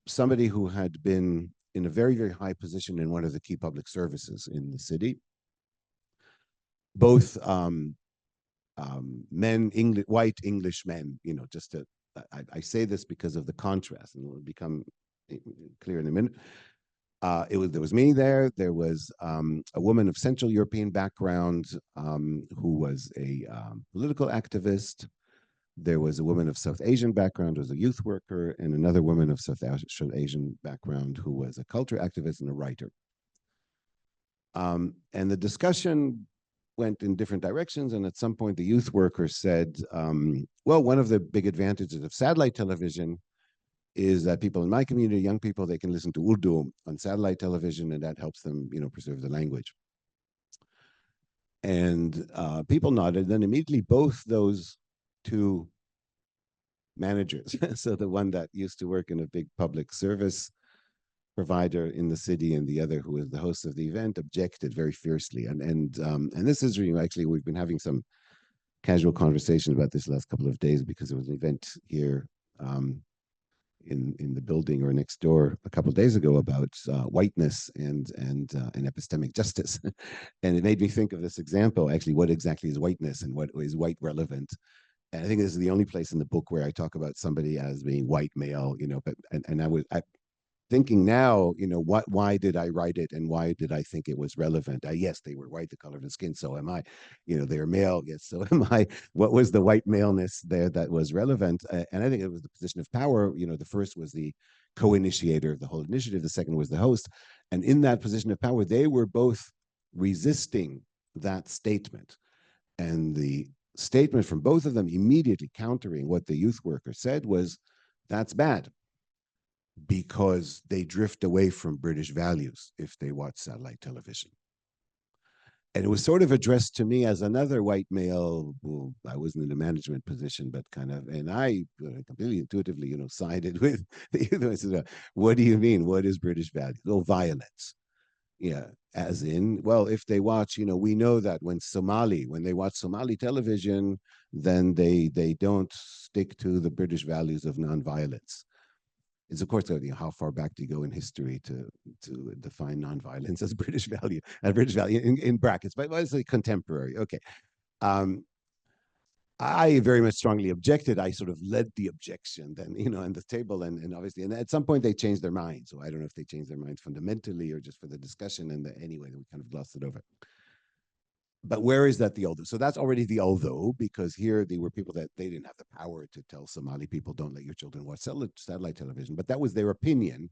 Somebody who had been in a very, very high position in one of the key public services in the city. Both men, white English men, just to, I say this because of the contrast, and it will become clear in a minute. There was me there. There was a woman of Central European background who was a political activist. There was a woman of South Asian background who was a youth worker, and another woman of South Asian background who was a culture activist and a writer. And the discussion went in different directions, and at some point the youth worker said, well, one of the big advantages of satellite television is that people in my community, young people, they can listen to Urdu on satellite television, and that helps them, preserve the language. And people nodded. Then immediately both those two managers, so the one that used to work in a big public service provider in the city and the other who was the host of the event, objected very fiercely. And this is really, actually, we've been having some casual conversation about this last couple of days because there was an event here in the building or next door a couple of days ago about whiteness and epistemic justice. And it made me think of this example, actually, what exactly is whiteness and what is white relevant? And I think this is the only place in the book where I talk about somebody as being white male, but I thinking now, why did I write it and why did I think it was relevant? Yes, they were white, the color of the skin, so am I. They're male, yes, so am I. What was the white maleness there that was relevant? And I think it was the position of power. The first was the co-initiator of the whole initiative. The second was the host. And in that position of power, they were both resisting that statement. And the statement from both of them immediately countering what the youth worker said was, that's bad, because they drift away from British values if they watch satellite television. And it was sort of addressed to me as another white male. Well, I wasn't in a management position, but kind of, and I completely intuitively, sided with the said, what do you mean? What is British values? Oh, violence. Yeah, as in, well, if they watch, we know that when they watch Somali television, then they don't stick to the British values of nonviolence. It's of course, how far back do you go in history to define nonviolence as British value, in brackets, but it's like contemporary. Okay. I very much strongly objected. I sort of led the objection then, on the table, and obviously, and at some point they changed their minds. So I don't know if they changed their minds fundamentally or just for the discussion. And anyway, we kind of glossed it over. But where is that the although? So that's already the although, because here they were people that they didn't have the power to tell Somali people, don't let your children watch satellite television, but that was their opinion.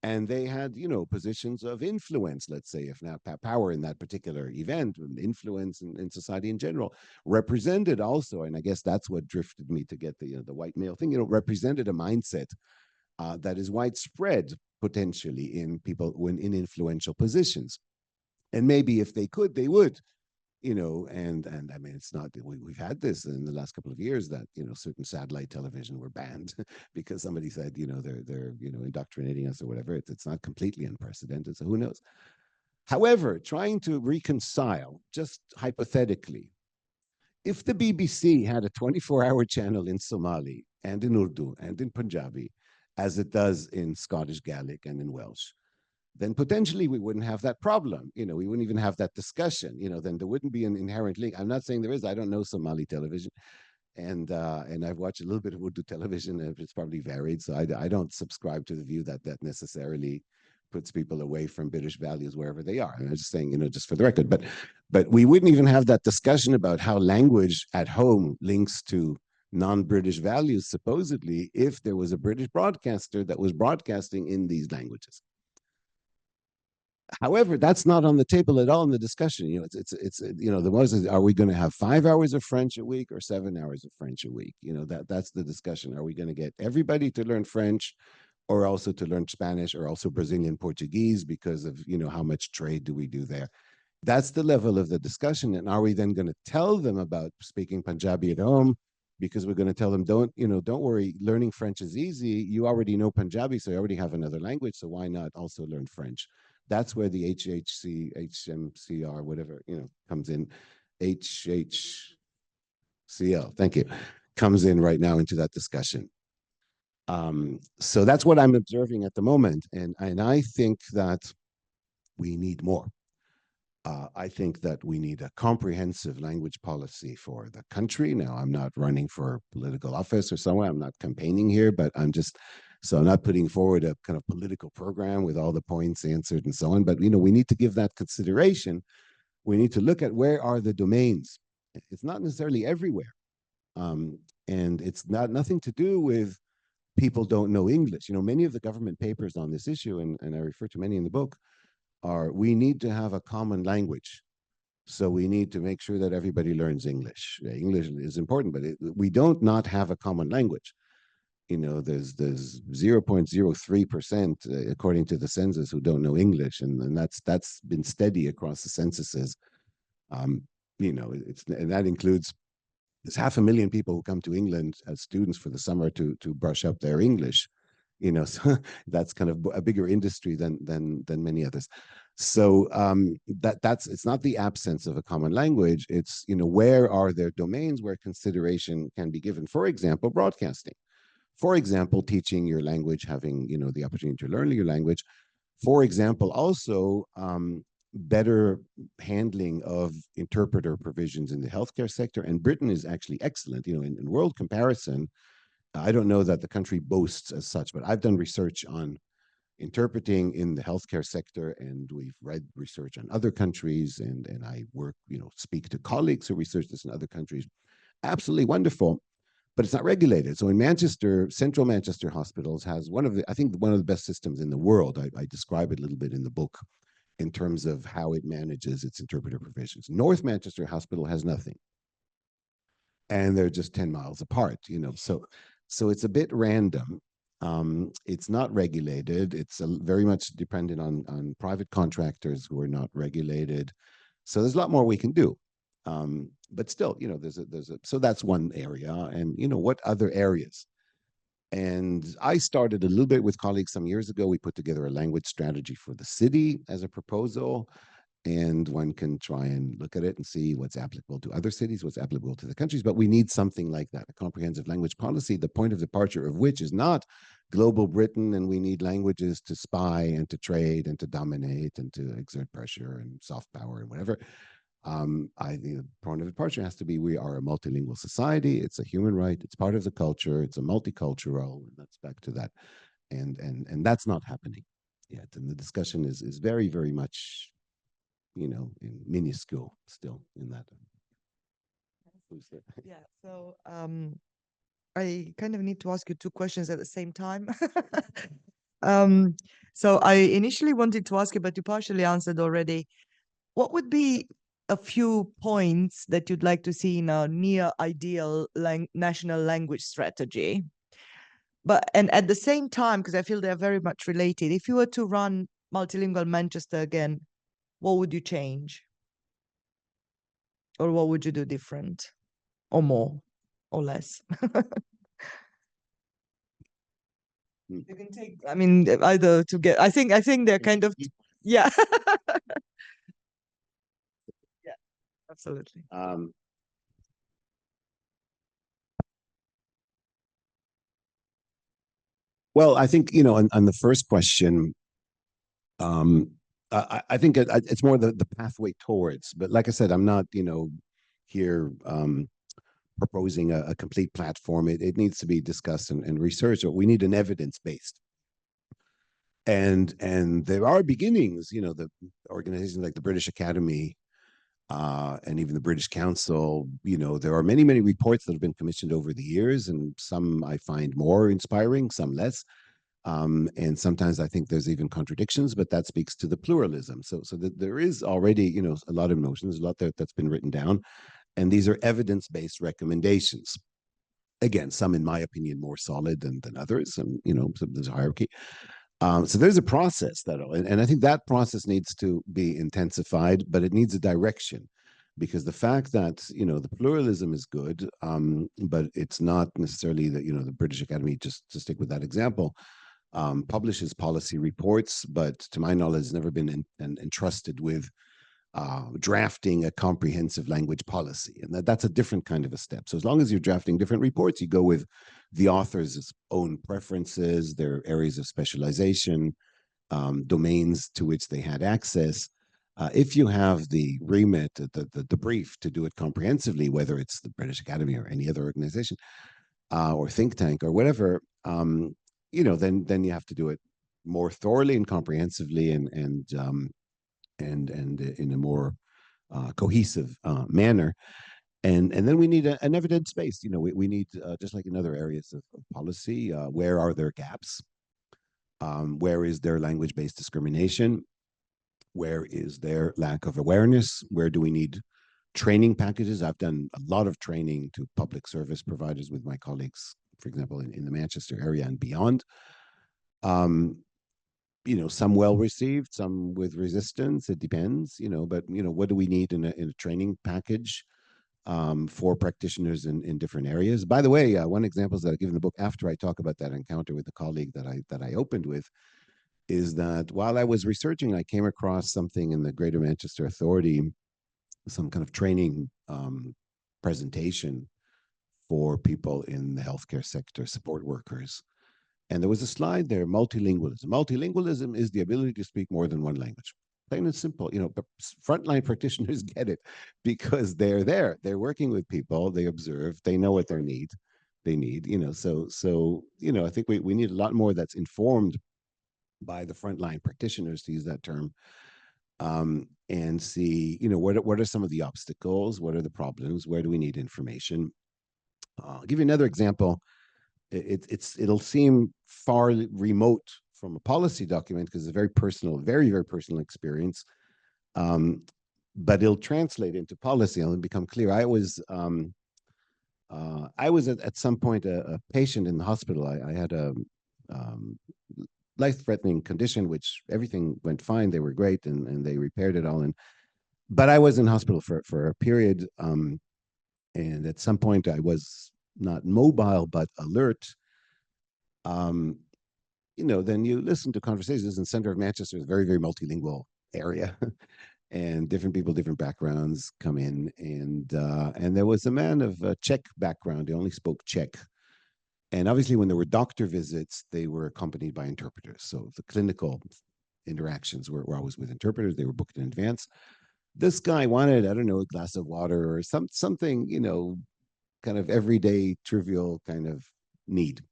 And they had, you know, positions of influence, let's say, if not power in that particular event, influence in society in general, represented also, and I guess that's what drifted me to get the white male thing, you know, represented a mindset that is widespread potentially in people when in influential positions. And maybe if they could, they would, you know, and I mean, it's not, we've had this in the last couple of years that, you know, certain satellite television were banned because somebody said, you know, they're, you know, indoctrinating us or whatever. It's not completely unprecedented, so who knows? However, trying to reconcile, just hypothetically, if the BBC had a 24-hour channel in Somali and in Urdu and in Punjabi, as it does in Scottish Gaelic and in Welsh, then potentially we wouldn't have that problem. You know, we wouldn't even have that discussion. You know, then there wouldn't be an inherent link. I'm not saying there is. I don't know Somali television, and I've watched a little bit of Urdu television, and it's probably varied. So I don't subscribe to the view that that necessarily puts people away from British values wherever they are. I'm just saying, you know, just for the record. But we wouldn't even have that discussion about how language at home links to non-British values, supposedly, if there was a British broadcaster that was broadcasting in these languages. However, that's not on the table at all in the discussion. You know, it's you know, the was, are we going to have 5 hours of French a week or 7 hours of French a week? You know, that's the discussion. Are we going to get everybody to learn French, or also to learn Spanish, or also Brazilian Portuguese, because of, you know, how much trade do we do there? That's the level of the discussion. And are we then going to tell them about speaking Punjabi at home? Because we're going to tell them, don't worry, learning French is easy. You already know Punjabi, so you already have another language. So why not also learn French? That's where the HMCR, whatever, you know, comes in. HHCL, thank you, comes in right now into that discussion. So that's what I'm observing at the moment. And I think that we need more. I think that we need a comprehensive language policy for the country. Now, I'm not running for political office or somewhere. I'm not campaigning here, but I'm not putting forward a kind of political program with all the points answered and so on. But, you know, we need to give that consideration. We need to look at where are the domains. It's not necessarily everywhere. And it's nothing to do with people don't know English. You know, many of the government papers on this issue, and I refer to many in the book, are we need to have a common language. So we need to make sure that everybody learns English. English is important, but we don't not have a common language. You know, there's 0.03%, according to the census, who don't know English, and that's been steady across the censuses. You know, and that includes, there's 500,000 people who come to England as students for the summer to brush up their English. You know, so that's kind of a bigger industry than many others. So that's it's not the absence of a common language. It's, you know, where are there domains where consideration can be given? For example, broadcasting. For example, teaching your language, having, you know, the opportunity to learn your language. For example, also better handling of interpreter provisions in the healthcare sector. And Britain is actually excellent. You know, in world comparison, I don't know that the country boasts as such, but I've done research on interpreting in the healthcare sector, and we've read research on other countries, and I work, you know, speak to colleagues who research this in other countries. Absolutely wonderful, but it's not regulated. So in Manchester, Central Manchester Hospitals has I think one of the best systems in the world. I describe it a little bit in the book in terms of how it manages its interpreter provisions. North Manchester Hospital has nothing, and they're just 10 miles apart, you know, so it's a bit random. It's not regulated. It's very much dependent on private contractors who are not regulated. So there's a lot more we can do. But still, you know, so that's one area. And, you know, what other areas? And I started a little bit with colleagues some years ago. We put together a language strategy for the city as a proposal. And one can try and look at it and see what's applicable to other cities, what's applicable to the countries. But we need something like that, a comprehensive language policy, the point of departure of which is not global Britain, and we need languages to spy and to trade and to dominate and to exert pressure and soft power and whatever. I think the point of departure has to be, we are a multilingual society. It's a human right. It's part of the culture. It's a multicultural. And that's back to that. And that's not happening yet. And the discussion is very, very much in minuscule still in that. Yeah, so I kind of need to ask you two questions at the same time. So I initially wanted to ask you, but you partially answered already. What would be a few points that you'd like to see in a near ideal national language strategy? And at the same time, because I feel they're very much related, if you were to run Multilingual Manchester again, what would you change? Or what would you do different? Or more? Or less? You can take, I mean, either to get, I think they're kind of, yeah. Yeah, absolutely. Well, I think, on the first question, I think it's more the pathway towards, but like I said, I'm not, here proposing a complete platform. It needs to be discussed and researched. We need an evidence-based. And there are beginnings, the organizations like the British Academy, and even the British Council, there are many, many reports that have been commissioned over the years, and some I find more inspiring, some less. And sometimes I think there's even contradictions, but that speaks to the pluralism. So there is already, a lot of notions, a lot that's been written down, and these are evidence-based recommendations. Again, some, in my opinion, more solid than others, and so there's a hierarchy. So there's a process and I think that process needs to be intensified, but it needs a direction, because the fact that the pluralism is good, but it's not necessarily that the British Academy, just to stick with that example, publishes policy reports, but to my knowledge, has never been entrusted with drafting a comprehensive language policy, and that's a different kind of a step. So as long as you're drafting different reports, you go with the author's own preferences, their areas of specialization, domains to which they had access. If you have the remit, the brief to do it comprehensively, whether it's the British Academy or any other organization, or think tank or whatever, then you have to do it more thoroughly and comprehensively, and in a more cohesive manner. And then we need an evidence base. We need, just like in other areas of policy, where are there gaps? Where is there language-based discrimination? Where is there lack of awareness? Where do we need training packages? I've done a lot of training to public service providers with my colleagues, for example, in the Manchester area and beyond. Some well received, some with resistance. It depends, but what do we need in a training package for practitioners in different areas? By the way, one example that I give in the book, after I talk about that encounter with the colleague that I opened with, is that while I was researching, I came across something in the Greater Manchester Authority, some kind of training presentation for people in the healthcare sector, support workers. And there was a slide there, multilingualism. Multilingualism is the ability to speak more than one language. Plain and simple. But frontline practitioners get it, because they're there. They're working with people. They observe. They know what they need. So I think we need a lot more that's informed by the frontline practitioners, to use that term, and see, what are some of the obstacles? What are the problems? Where do we need information? I'll give you another example. It'll seem far remote from a policy document, because it's a very personal, very, very personal experience. But it'll translate into policy and it'll become clear. I was at some point a patient in the hospital. I had a life-threatening condition, which everything went fine. They were great, and they repaired it all. But I was in hospital for a period, and at some point I was not mobile but alert. Then you listen to conversations. In the center of Manchester is a very, very multilingual area, and different people, different backgrounds come in. And there was a man of Czech background. He only spoke Czech. And obviously, when there were doctor visits, they were accompanied by interpreters. So the clinical interactions were always with interpreters. They were booked in advance. This guy wanted, I don't know, a glass of water or something, kind of everyday, trivial kind of need.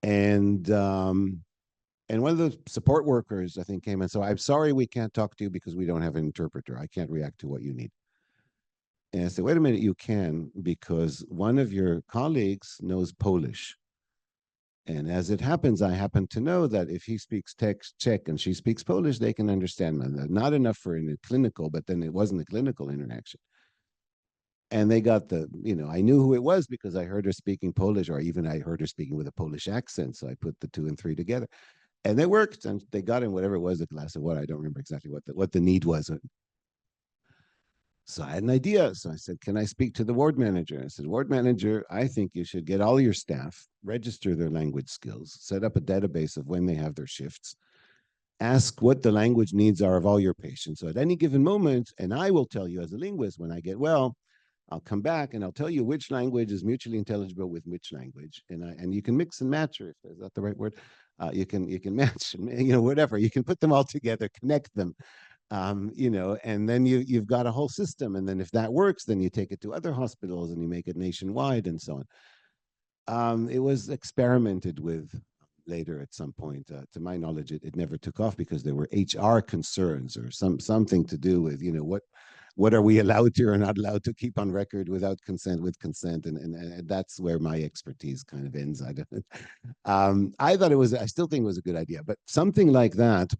And And one of the support workers, I think, came and said, I'm sorry we can't talk to you because we don't have an interpreter. I can't react to what you need. And I said, wait a minute, you can, because one of your colleagues knows Polish. And as it happens, I happen to know that if he speaks Czech and she speaks Polish, they can understand me. Not enough for a clinical, but then it wasn't a clinical interaction. And they got the, I knew who it was because I heard her speaking Polish, or even I heard her speaking with a Polish accent. So I put the 2 and 3 together. And they worked, and they got in whatever it was, a glass of water. I don't remember exactly what the need was. So I had an idea. So I said, can I speak to the ward manager? I said, ward manager, I think you should get all your staff, register their language skills, set up a database of when they have their shifts, ask what the language needs are of all your patients. So at any given moment, and I will tell you as a linguist, when I get well, I'll come back and I'll tell you which language is mutually intelligible with which language, and you can mix and match, or if is that the right word? You can match, whatever. You can put them all together, connect them, and then you've got a whole system. And then if that works, then you take it to other hospitals and you make it nationwide and so on. It was experimented with later at some point. To my knowledge, it never took off because there were HR concerns or something to do with, what are we allowed to or not allowed to keep on record without consent, with consent, and that's where my expertise kind of ends. I thought I still think it was a good idea, but something like that,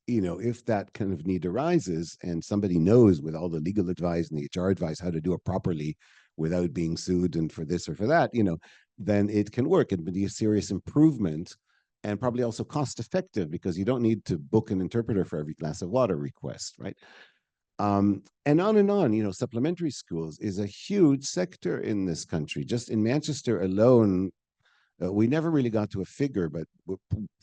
if that kind of need arises and somebody knows with all the legal advice and the HR advice how to do it properly without being sued and for this or for that, then it can work and be a serious improvement, and probably also cost effective because you don't need to book an interpreter for every glass of water request, right? And on, supplementary schools is a huge sector in this country. Just in Manchester alone, we never really got to a figure, but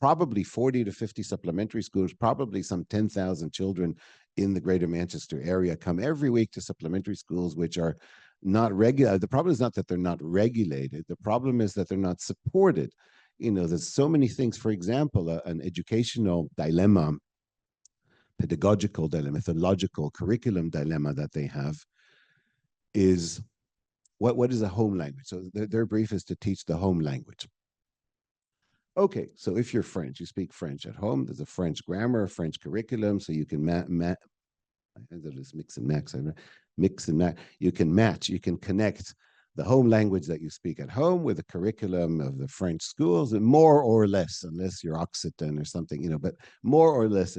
probably 40 to 50 supplementary schools, probably some 10,000 children in the greater Manchester area come every week to supplementary schools, which are not regular. The problem is not that they're not regulated. The problem is that they're not supported. There's so many things. For example, an educational dilemma, pedagogical dilemma, methodological curriculum dilemma that they have is what is a home language? So their brief is to teach the home language. Okay, so if you're French, you speak French at home, there's a French grammar, a French curriculum, so you can mix and match. You can match, you can connect the home language that you speak at home with the curriculum of the French schools, and more or less, unless you're Occitan or something, but more or less.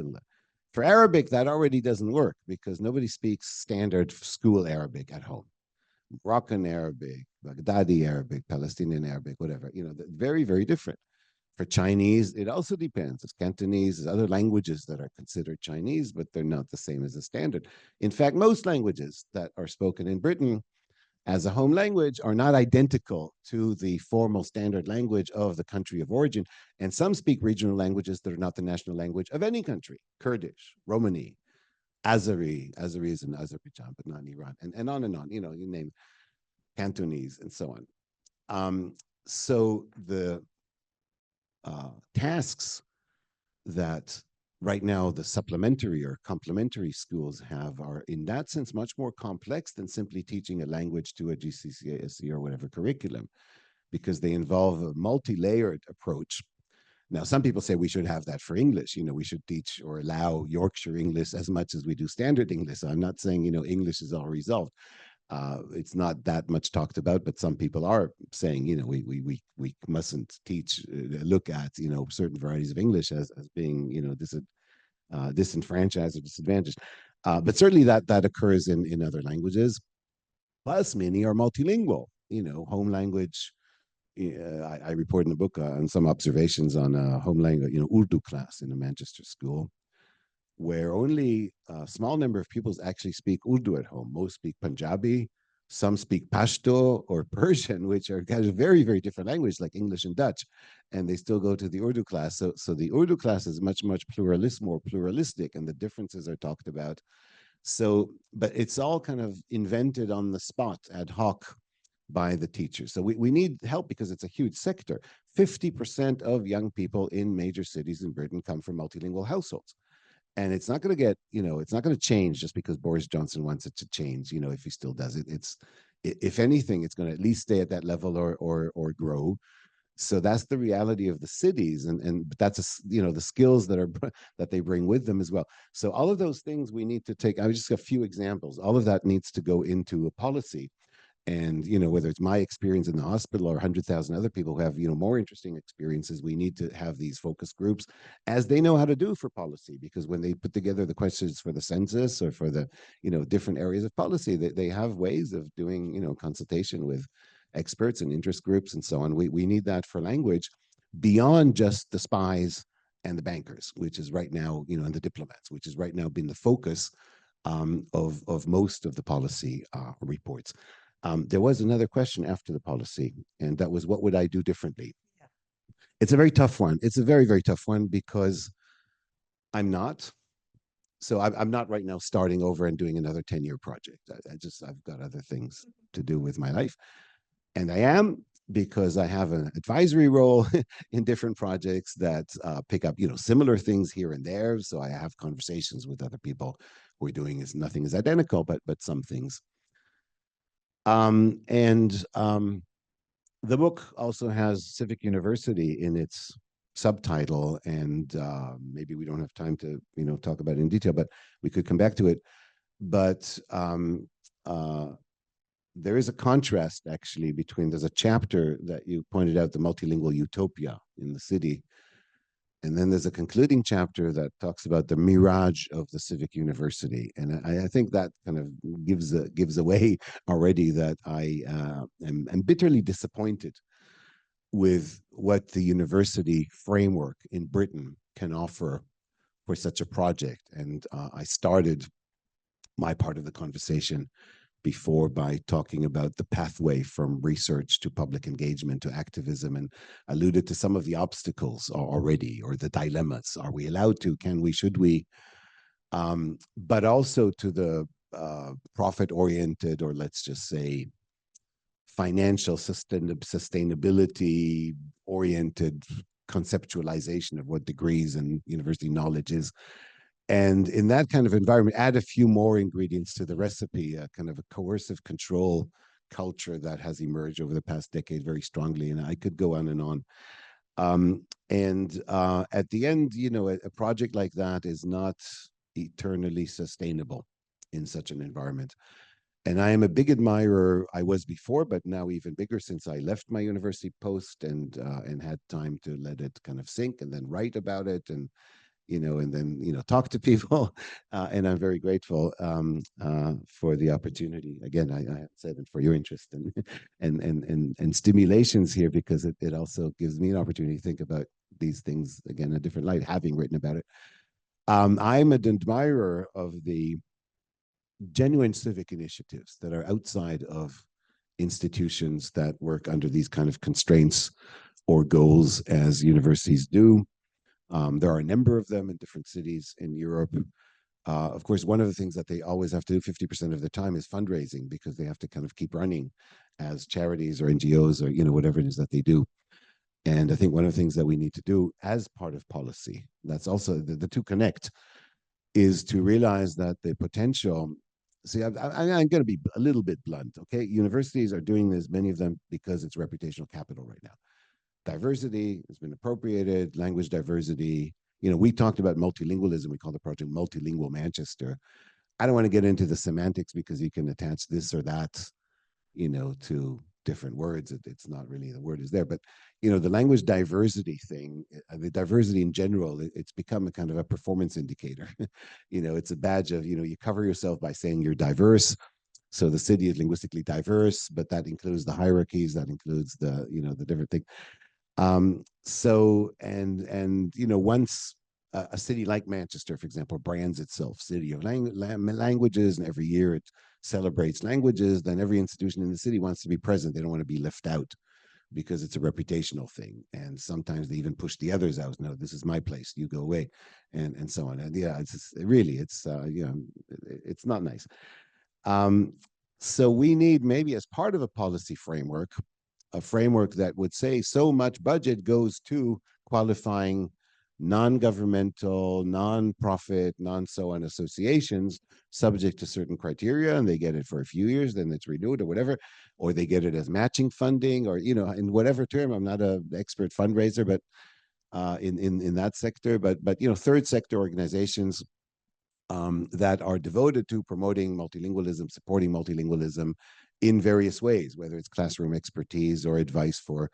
For Arabic, that already doesn't work because nobody speaks standard school Arabic at home. Moroccan Arabic, Baghdadi Arabic, Palestinian Arabic, whatever, very, very different. For Chinese, it also depends. It's Cantonese, there's other languages that are considered Chinese, but they're not the same as a standard. In fact, most languages that are spoken in Britain as a home language are not identical to the formal standard language of the country of origin. And some speak regional languages that are not the national language of any country: Kurdish, Romani, Azeri is in Azerbaijan, but not in Iran, and on, you name Cantonese and so on. So the tasks that right now the supplementary or complementary schools have are in that sense much more complex than simply teaching a language to a GCSE or whatever curriculum, because they involve a multi-layered approach. Now, some people say we should have that for English. We should teach or allow Yorkshire English as much as we do standard English. So I'm not saying, English is all resolved. It's not that much talked about, but some people are saying, we mustn't teach, look at, certain varieties of English as being, disenfranchised or disadvantaged. But certainly that occurs in other languages. Plus, many are multilingual, home language. I report in the book on some observations on a home language, Urdu class in a Manchester school, where only a small number of pupils actually speak Urdu at home. Most speak Punjabi, some speak Pashto or Persian, which are kind of very, very different languages like English and Dutch, and they still go to the Urdu class. So the Urdu class is much, much more pluralistic, and the differences are talked about. So, but it's all kind of invented on the spot, ad hoc, by the teachers. So we need help because it's a huge sector. 50% of young people in major cities in Britain come from multilingual households. And it's not going to get, it's not going to change just because Boris Johnson wants it to change, if he still does it. If anything, it's going to at least stay at that level or grow. So that's the reality of the cities, and that's the skills that are that they bring with them as well. So all of those things we need to take. I just a few examples. All of that needs to go into a policy. And whether it's my experience in the hospital or 100,000 other people who have more interesting experiences, we need to have these focus groups, as they know how to do for policy, because when they put together the questions for the census or for the different areas of policy, they have ways of doing consultation with experts and interest groups and so on. We need that for language beyond just the spies and the bankers, which is right now and the diplomats, which is right now been the focus of most of the policy reports. There was another question after the policy, and that was, what would I do differently? Yeah. It's a very tough one. It's a very, very tough one, because I'm not. So I'm not right now starting over and doing another 10-year project. I've got other things to do with my life. And I am, because I have an advisory role in different projects that pick up, similar things here and there. So I have conversations with other people. We're doing nothing is identical, but some things. The book also has Civic University in its subtitle, and maybe we don't have time to talk about it in detail, but we could come back to it. But there is a contrast, actually, between, there's a chapter that you pointed out, the multilingual utopia in the city, and then there's a concluding chapter that talks about the mirage of the Civic University. And I think that kind of gives away already that I am bitterly disappointed with what the university framework in Britain can offer for such a project. And I started my part of the conversation before by talking about the pathway from research to public engagement to activism, and alluded to some of the obstacles already, or the dilemmas. Are we allowed to? Can we? Should we? But also to the profit-oriented, or let's just say financial sustainability-oriented conceptualization of what degrees and university knowledge is. And in that kind of environment, add a few more ingredients to the recipe, a kind of a coercive control culture that has emerged over the past decade very strongly. And I could go on and on. At the end, a project like that is not eternally sustainable in such an environment. And I am a big admirer. I was before, but now even bigger since I left my university post and had time to let it kind of sink, and then write about it, and and then talk to people. And I'm very grateful for the opportunity. Again, I said it, for your interest and stimulations here, because it also gives me an opportunity to think about these things again in a different light, having written about it. I'm an admirer of the genuine civic initiatives that are outside of institutions that work under these kind of constraints or goals as universities do. There are a number of them in different cities in Europe. Of course, one of the things that they always have to do 50% of the time is fundraising, because they have to kind of keep running as charities or NGOs or whatever it is that they do. And I think one of the things that we need to do as part of policy, that's also the two connect, is to realize that the potential. See, I'm going to be a little bit blunt, okay? Universities are doing this, many of them, because it's reputational capital right now. Diversity has been appropriated, language diversity. We talked about multilingualism. We call the project Multilingual Manchester. I don't want to get into the semantics, because you can attach this or that, to different words. It's not really, the word is there, but the language diversity thing, the diversity in general, it's become a kind of a performance indicator. It's a badge of, you cover yourself by saying you're diverse. So the city is linguistically diverse, but that includes the hierarchies, that includes the, the different things. Once a city like Manchester, for example, brands itself city of languages, and every year it celebrates languages, then every institution in the city wants to be present. They don't want to be left out, because it's a reputational thing. And sometimes they even push the others out. No, this is my place, you go away, and so on. And yeah, it's just, really, it's it's not nice. So we need, maybe as part of a policy framework, a framework that would say so much budget goes to qualifying non-governmental, non-profit, non-so-on associations subject to certain criteria, and they get it for a few years, then it's renewed or whatever, or they get it as matching funding, or, you know, in whatever term. I'm not an expert fundraiser, but in that sector, but you know, third sector organizations that are devoted to promoting multilingualism, supporting multilingualism in various ways, whether it's classroom expertise or advice for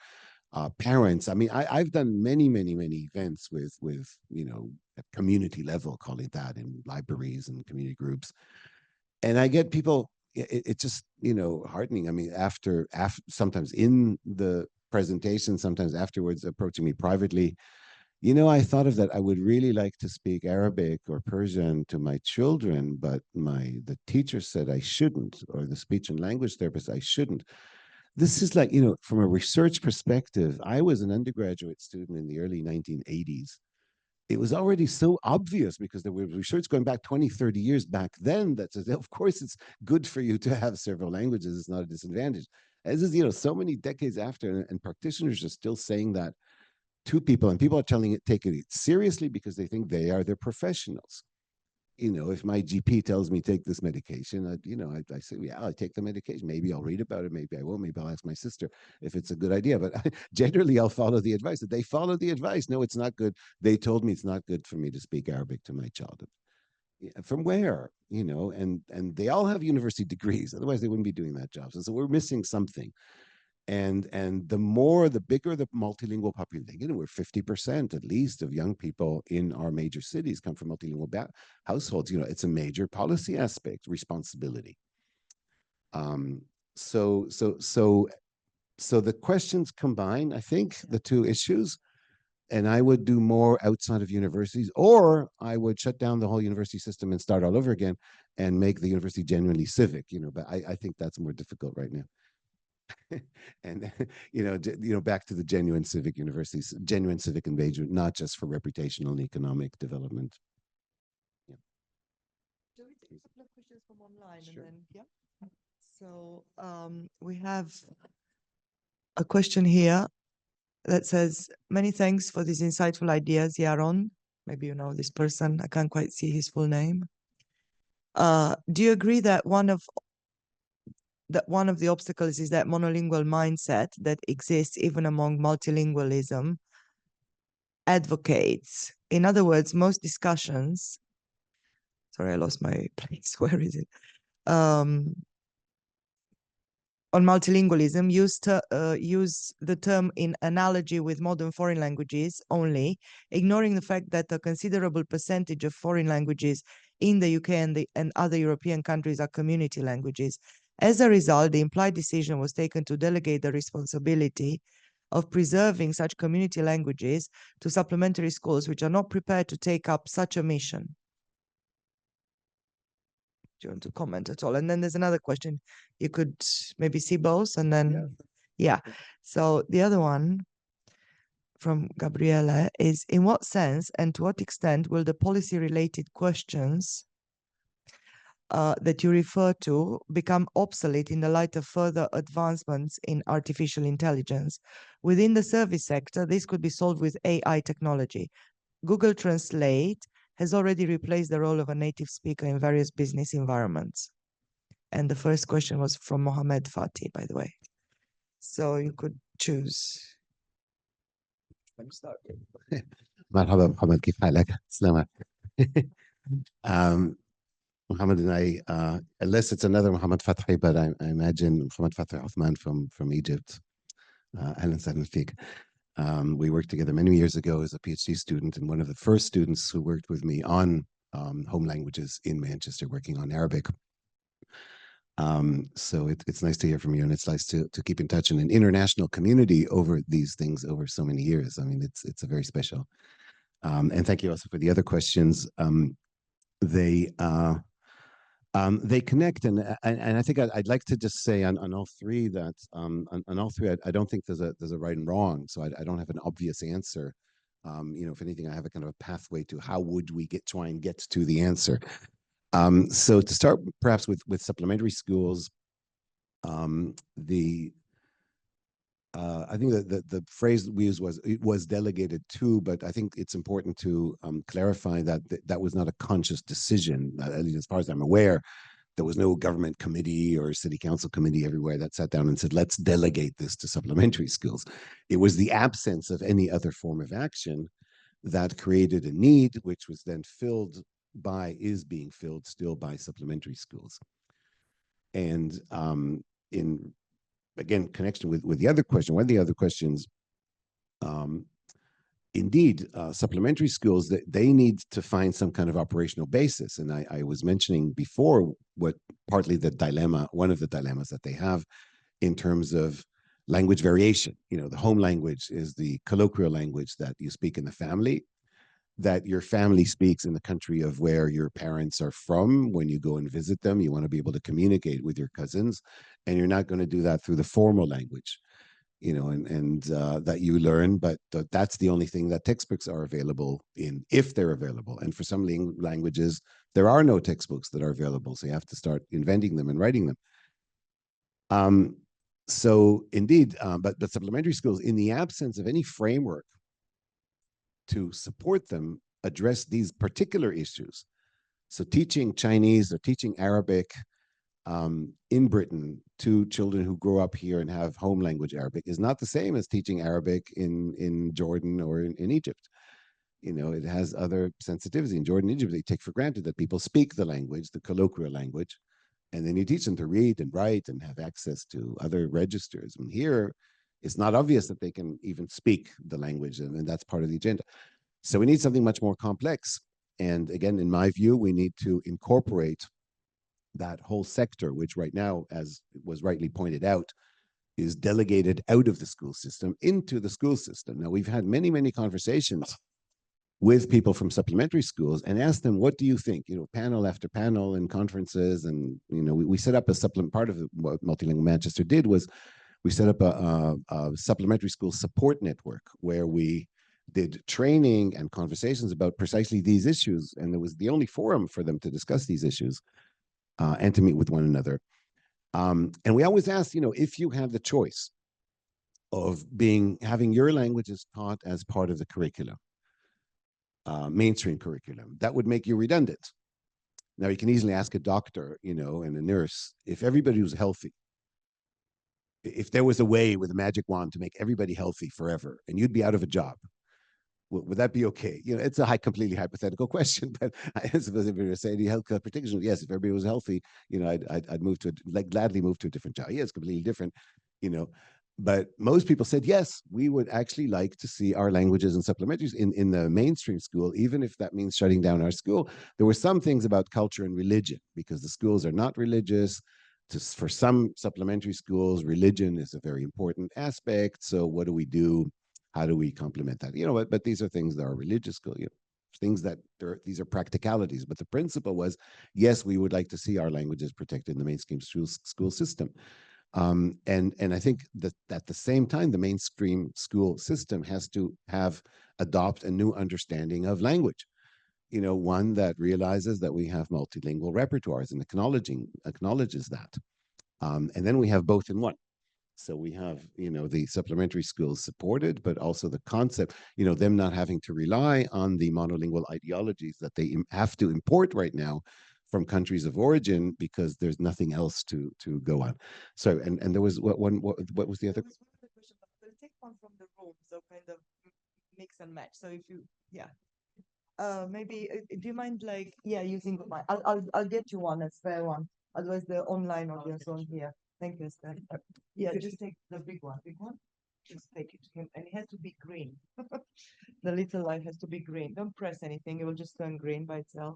parents. I mean, I've done many events with you know, at community level, call it that, in libraries and community groups, and I get people. It's just, you know, heartening. I mean, after sometimes in the presentation, sometimes afterwards, approaching me privately. You know, I thought of that. I would really like to speak Arabic or Persian to my children, but the teacher said I shouldn't, or the speech and language therapist, I shouldn't. This is like, you know, from a research perspective, I was an undergraduate student in the early 1980s. It was already so obvious because there was research going back 20, 30 years back then that says, of course, it's good for you to have several languages. It's not a disadvantage. As is, you know, so many decades after, and practitioners are still saying that to people, and people are taking it seriously because they think they are their professionals. You know, if my GP tells me take this medication, you know, I say, yeah, I take the medication. Maybe I'll read about it. Maybe I won't. Maybe I'll ask my sister if it's a good idea. But generally, I'll follow the advice. That they follow the advice. No, it's not good. They told me it's not good for me to speak Arabic to my child. From where? You know, and they all have university degrees. Otherwise, they wouldn't be doing that job. So we're missing something. And the bigger the multilingual population, you know, we're 50% at least of young people in our major cities come from multilingual households. You know, it's a major policy aspect, responsibility. So the questions combine, I think, the two issues. And I would do more outside of universities, or I would shut down the whole university system and start all over again and make the university genuinely civic, you know, but I think that's more difficult right now. And you know, back to the genuine civic universities, genuine civic engagement, not just for reputational and economic development. Yeah. Do we take a couple of questions from online? Sure. And then, yeah. So we have a question here that says, many thanks for these insightful ideas, Yaron. Maybe you know this person. I can't quite see his full name. Do you agree that one of the obstacles is that monolingual mindset that exists even among multilingualism advocates? In other words, most discussions, sorry, I lost my place. Where is it? On multilingualism, use the term in analogy with modern foreign languages only, ignoring the fact that a considerable percentage of foreign languages in the UK and other European countries are community languages. As a result, the implied decision was taken to delegate the responsibility of preserving such community languages to supplementary schools which are not prepared to take up such a mission. Do you want to comment at all? And then there's another question. You could maybe see both, and then, yeah. So the other one from Gabriela is, in what sense and to what extent will the policy-related questions that you refer to become obsolete in the light of further advancements in artificial intelligence? Within the service sector, this could be solved with AI technology. Google Translate has already replaced the role of a native speaker in various business environments. And the first question was from Mohammed Fatih, by the way. So you could choose. Let me start. مرحبا محمد، كيف حالك؟ السلام عليكم. Mohammed and I, unless it's another Mohammed Fathi, but I imagine Mohammed Fathi Othman from Egypt. Ahlan sahlan fik. We worked together many years ago as a PhD student, and one of the first students who worked with me on home languages in Manchester, working on Arabic. So it's nice to hear from you, and it's nice to keep in touch in an international community over these things over so many years. I mean, it's a very special. And thank you also for the other questions. They connect, and I think I'd like to just say on all three that on all three, I don't think there's a right and wrong. So I don't have an obvious answer. You know, if anything, I have a kind of a pathway to how would we try and get to the answer. So to start, perhaps with supplementary schools, I think that the phrase we used was it was delegated to, but I think it's important to clarify that that was not a conscious decision. At least as far as I'm aware, there was no government committee or city council committee everywhere that sat down and said, let's delegate this to supplementary schools. It was the absence of any other form of action that created a need, which was then is being filled still by supplementary schools. And in, again, connection with the other question, one of the other questions, indeed, supplementary schools, they need to find some kind of operational basis. And I was mentioning before what partly the dilemma, one of the dilemmas that they have in terms of language variation. You know, the home language is the colloquial language that you speak in the family, that your family speaks in the country of where your parents are from. When you go and visit them, you want to be able to communicate with your cousins, and you're not going to do that through the formal language, you know, and that you learn, but that's the only thing that textbooks are available in, if they're available. And for some languages, there are no textbooks that are available, so you have to start inventing them and writing them. So indeed, but supplementary schools, in the absence of any framework to support them, address these particular issues. So teaching Chinese or teaching Arabic in Britain to children who grow up here and have home language Arabic is not the same as teaching Arabic in Jordan or in Egypt. You know, it has other sensitivity. In Jordan and Egypt, they take for granted that people speak the language, the colloquial language, and then you teach them to read and write and have access to other registers. And here, it's not obvious that they can even speak the language, and that's part of the agenda. So we need something much more complex. And again, in my view, we need to incorporate that whole sector, which right now, as was rightly pointed out, is delegated out of the school system into the school system. Now, we've had many, many conversations with people from supplementary schools and asked them, what do you think? You know, panel after panel and conferences. And, you know, we set up a supplement. Part of what Multilingual Manchester did was we set up a supplementary school support network where we did training and conversations about precisely these issues. And it was the only forum for them to discuss these issues and to meet with one another. And we always ask, you know, if you have the choice of having your languages taught as part of the curriculum, mainstream curriculum, that would make you redundant. Now, you can easily ask a doctor, you know, and a nurse, if everybody was healthy, if there was a way with a magic wand to make everybody healthy forever and you'd be out of a job, would that be okay? You know, it's a completely hypothetical question, but I suppose if we were saying health protection, yes, if everybody was healthy, you know, I'd move to gladly move to a different job. Yeah, it's completely different, you know. But most people said, yes, we would actually like to see our languages and supplementaries in the mainstream school, even if that means shutting down our school. There were some things about culture and religion, because the schools are not religious. For some supplementary schools, religion is a very important aspect. So what do we do? How do we complement that? You know, but these are things that are religious school, you know, things that these are practicalities. But the principle was, yes, we would like to see our languages protected in the mainstream school system. And I think that at the same time, the mainstream school system has to adopt a new understanding of language. You know, one that realizes that we have multilingual repertoires and acknowledges that. And then we have both in one. So we have, you know, the supplementary schools supported, but also the concept, you know, them not having to rely on the monolingual ideologies that they have to import right now from countries of origin, because there's nothing else to go on. So, and there was what was the other? We'll take one from the room, so kind of mix and match. So if you, maybe do you mind, like, using my? I'll get you one, a spare one. Otherwise, the online audience won't hear. Thank you, Esther. Yeah, just take the big one. Big one. Just take it to him, and it has to be green. The little light has to be green. Don't press anything; it will just turn green by itself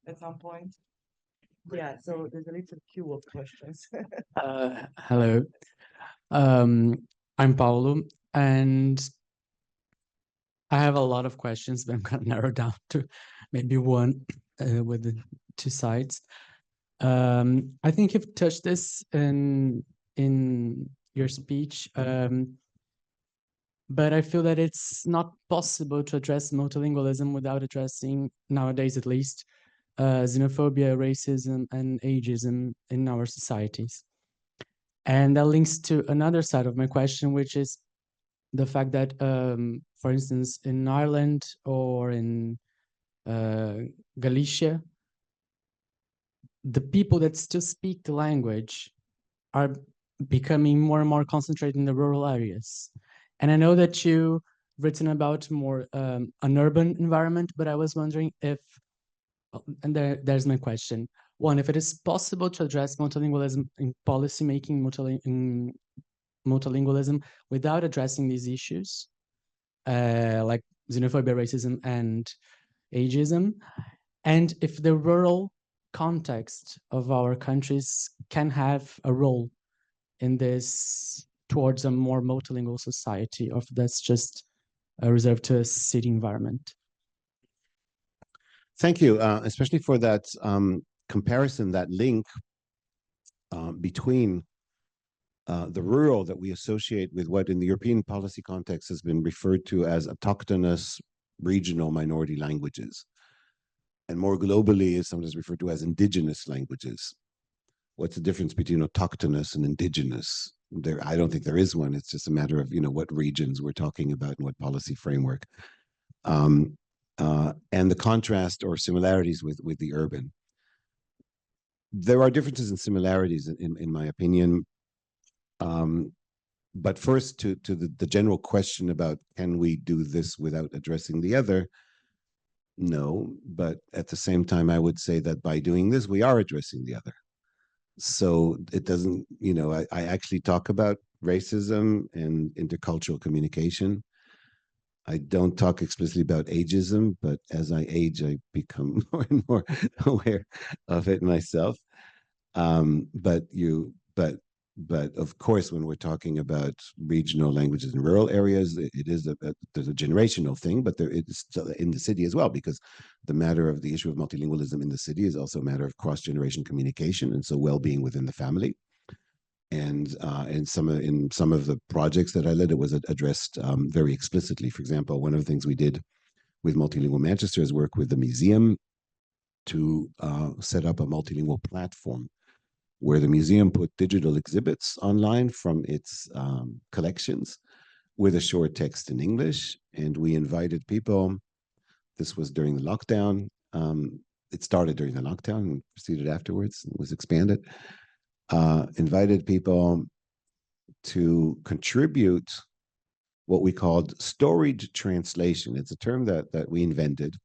at some point. Yeah. So there's a little queue of questions. Hello, I'm Paulo, and I have a lot of questions, but I'm going to narrow down to maybe one with the two sides. I think you've touched this in your speech, but I feel that it's not possible to address multilingualism without addressing, nowadays at least, xenophobia, racism, and ageism in our societies. And that links to another side of my question, which is the fact that, for instance, in Ireland or in Galicia, the people that still speak the language are becoming more and more concentrated in the rural areas. And I know that you've written about more an urban environment, but I was wondering if, and there's my question. One, if it is possible to address multilingualism in policymaking, multilingualism without addressing these issues, like xenophobia, racism, and ageism, and if the rural context of our countries can have a role in this towards a more multilingual society, or if that's just reserved to a city environment. Thank you, especially for that comparison, that link between the rural that we associate with what in the European policy context has been referred to as autochthonous regional minority languages, and more globally is sometimes referred to as indigenous languages. What's the difference between autochthonous and indigenous? I don't think there is one. It's just a matter of, what regions we're talking about and what policy framework. And the contrast or similarities with the urban. There are differences and similarities in my opinion. But first to the general question about, can we do this without addressing the other? No, but at the same time, I would say that by doing this, we are addressing the other. So it doesn't, I actually talk about racism and intercultural communication. I don't talk explicitly about ageism, but as I age, I become more and more aware of it myself. But of course, when we're talking about regional languages in rural areas, it is there's a generational thing, but it's still in the city as well, because the issue of multilingualism in the city is also a matter of cross-generation communication, and so well-being within the family. And in some of the projects that I led, it was addressed very explicitly. For example, one of the things we did with Multilingual Manchester is work with the museum to set up a multilingual platform where the museum put digital exhibits online from its collections with a short text in English. And we invited people. This was during the lockdown. It started during the lockdown and proceeded afterwards. It was expanded. Invited people to contribute what we called storied translation. It's a term that we invented.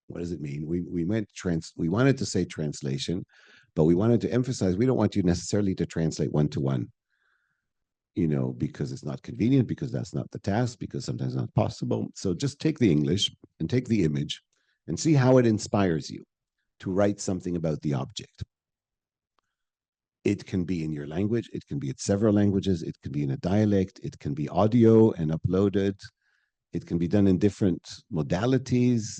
What does it mean? We wanted to say translation, but we wanted to emphasize we don't want you necessarily to translate one-to-one, because it's not convenient, because that's not the task, because sometimes not possible. So just take the English and take the image and see how it inspires you to write something about the object. It can be in your language, it can be in several languages, it can be in a dialect, it can be audio and uploaded. It can be done in different modalities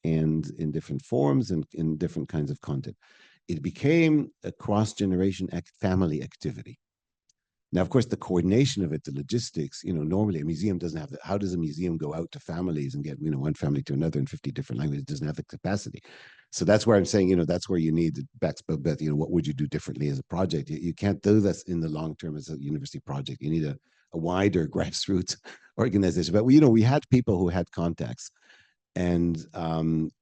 and in different forms and in different kinds of content. It became a cross-generation family activity. Now, of course, the coordination of it, the logistics, normally a museum doesn't have that. How does a museum go out to families and get, one family to another in 50 different languages? It doesn't have the capacity. So that's where I'm saying, that's where you need the Beth, what would you do differently as a project? You can't do this in the long term as a university project. You need a wider grassroots organization. But we had people who had contacts. And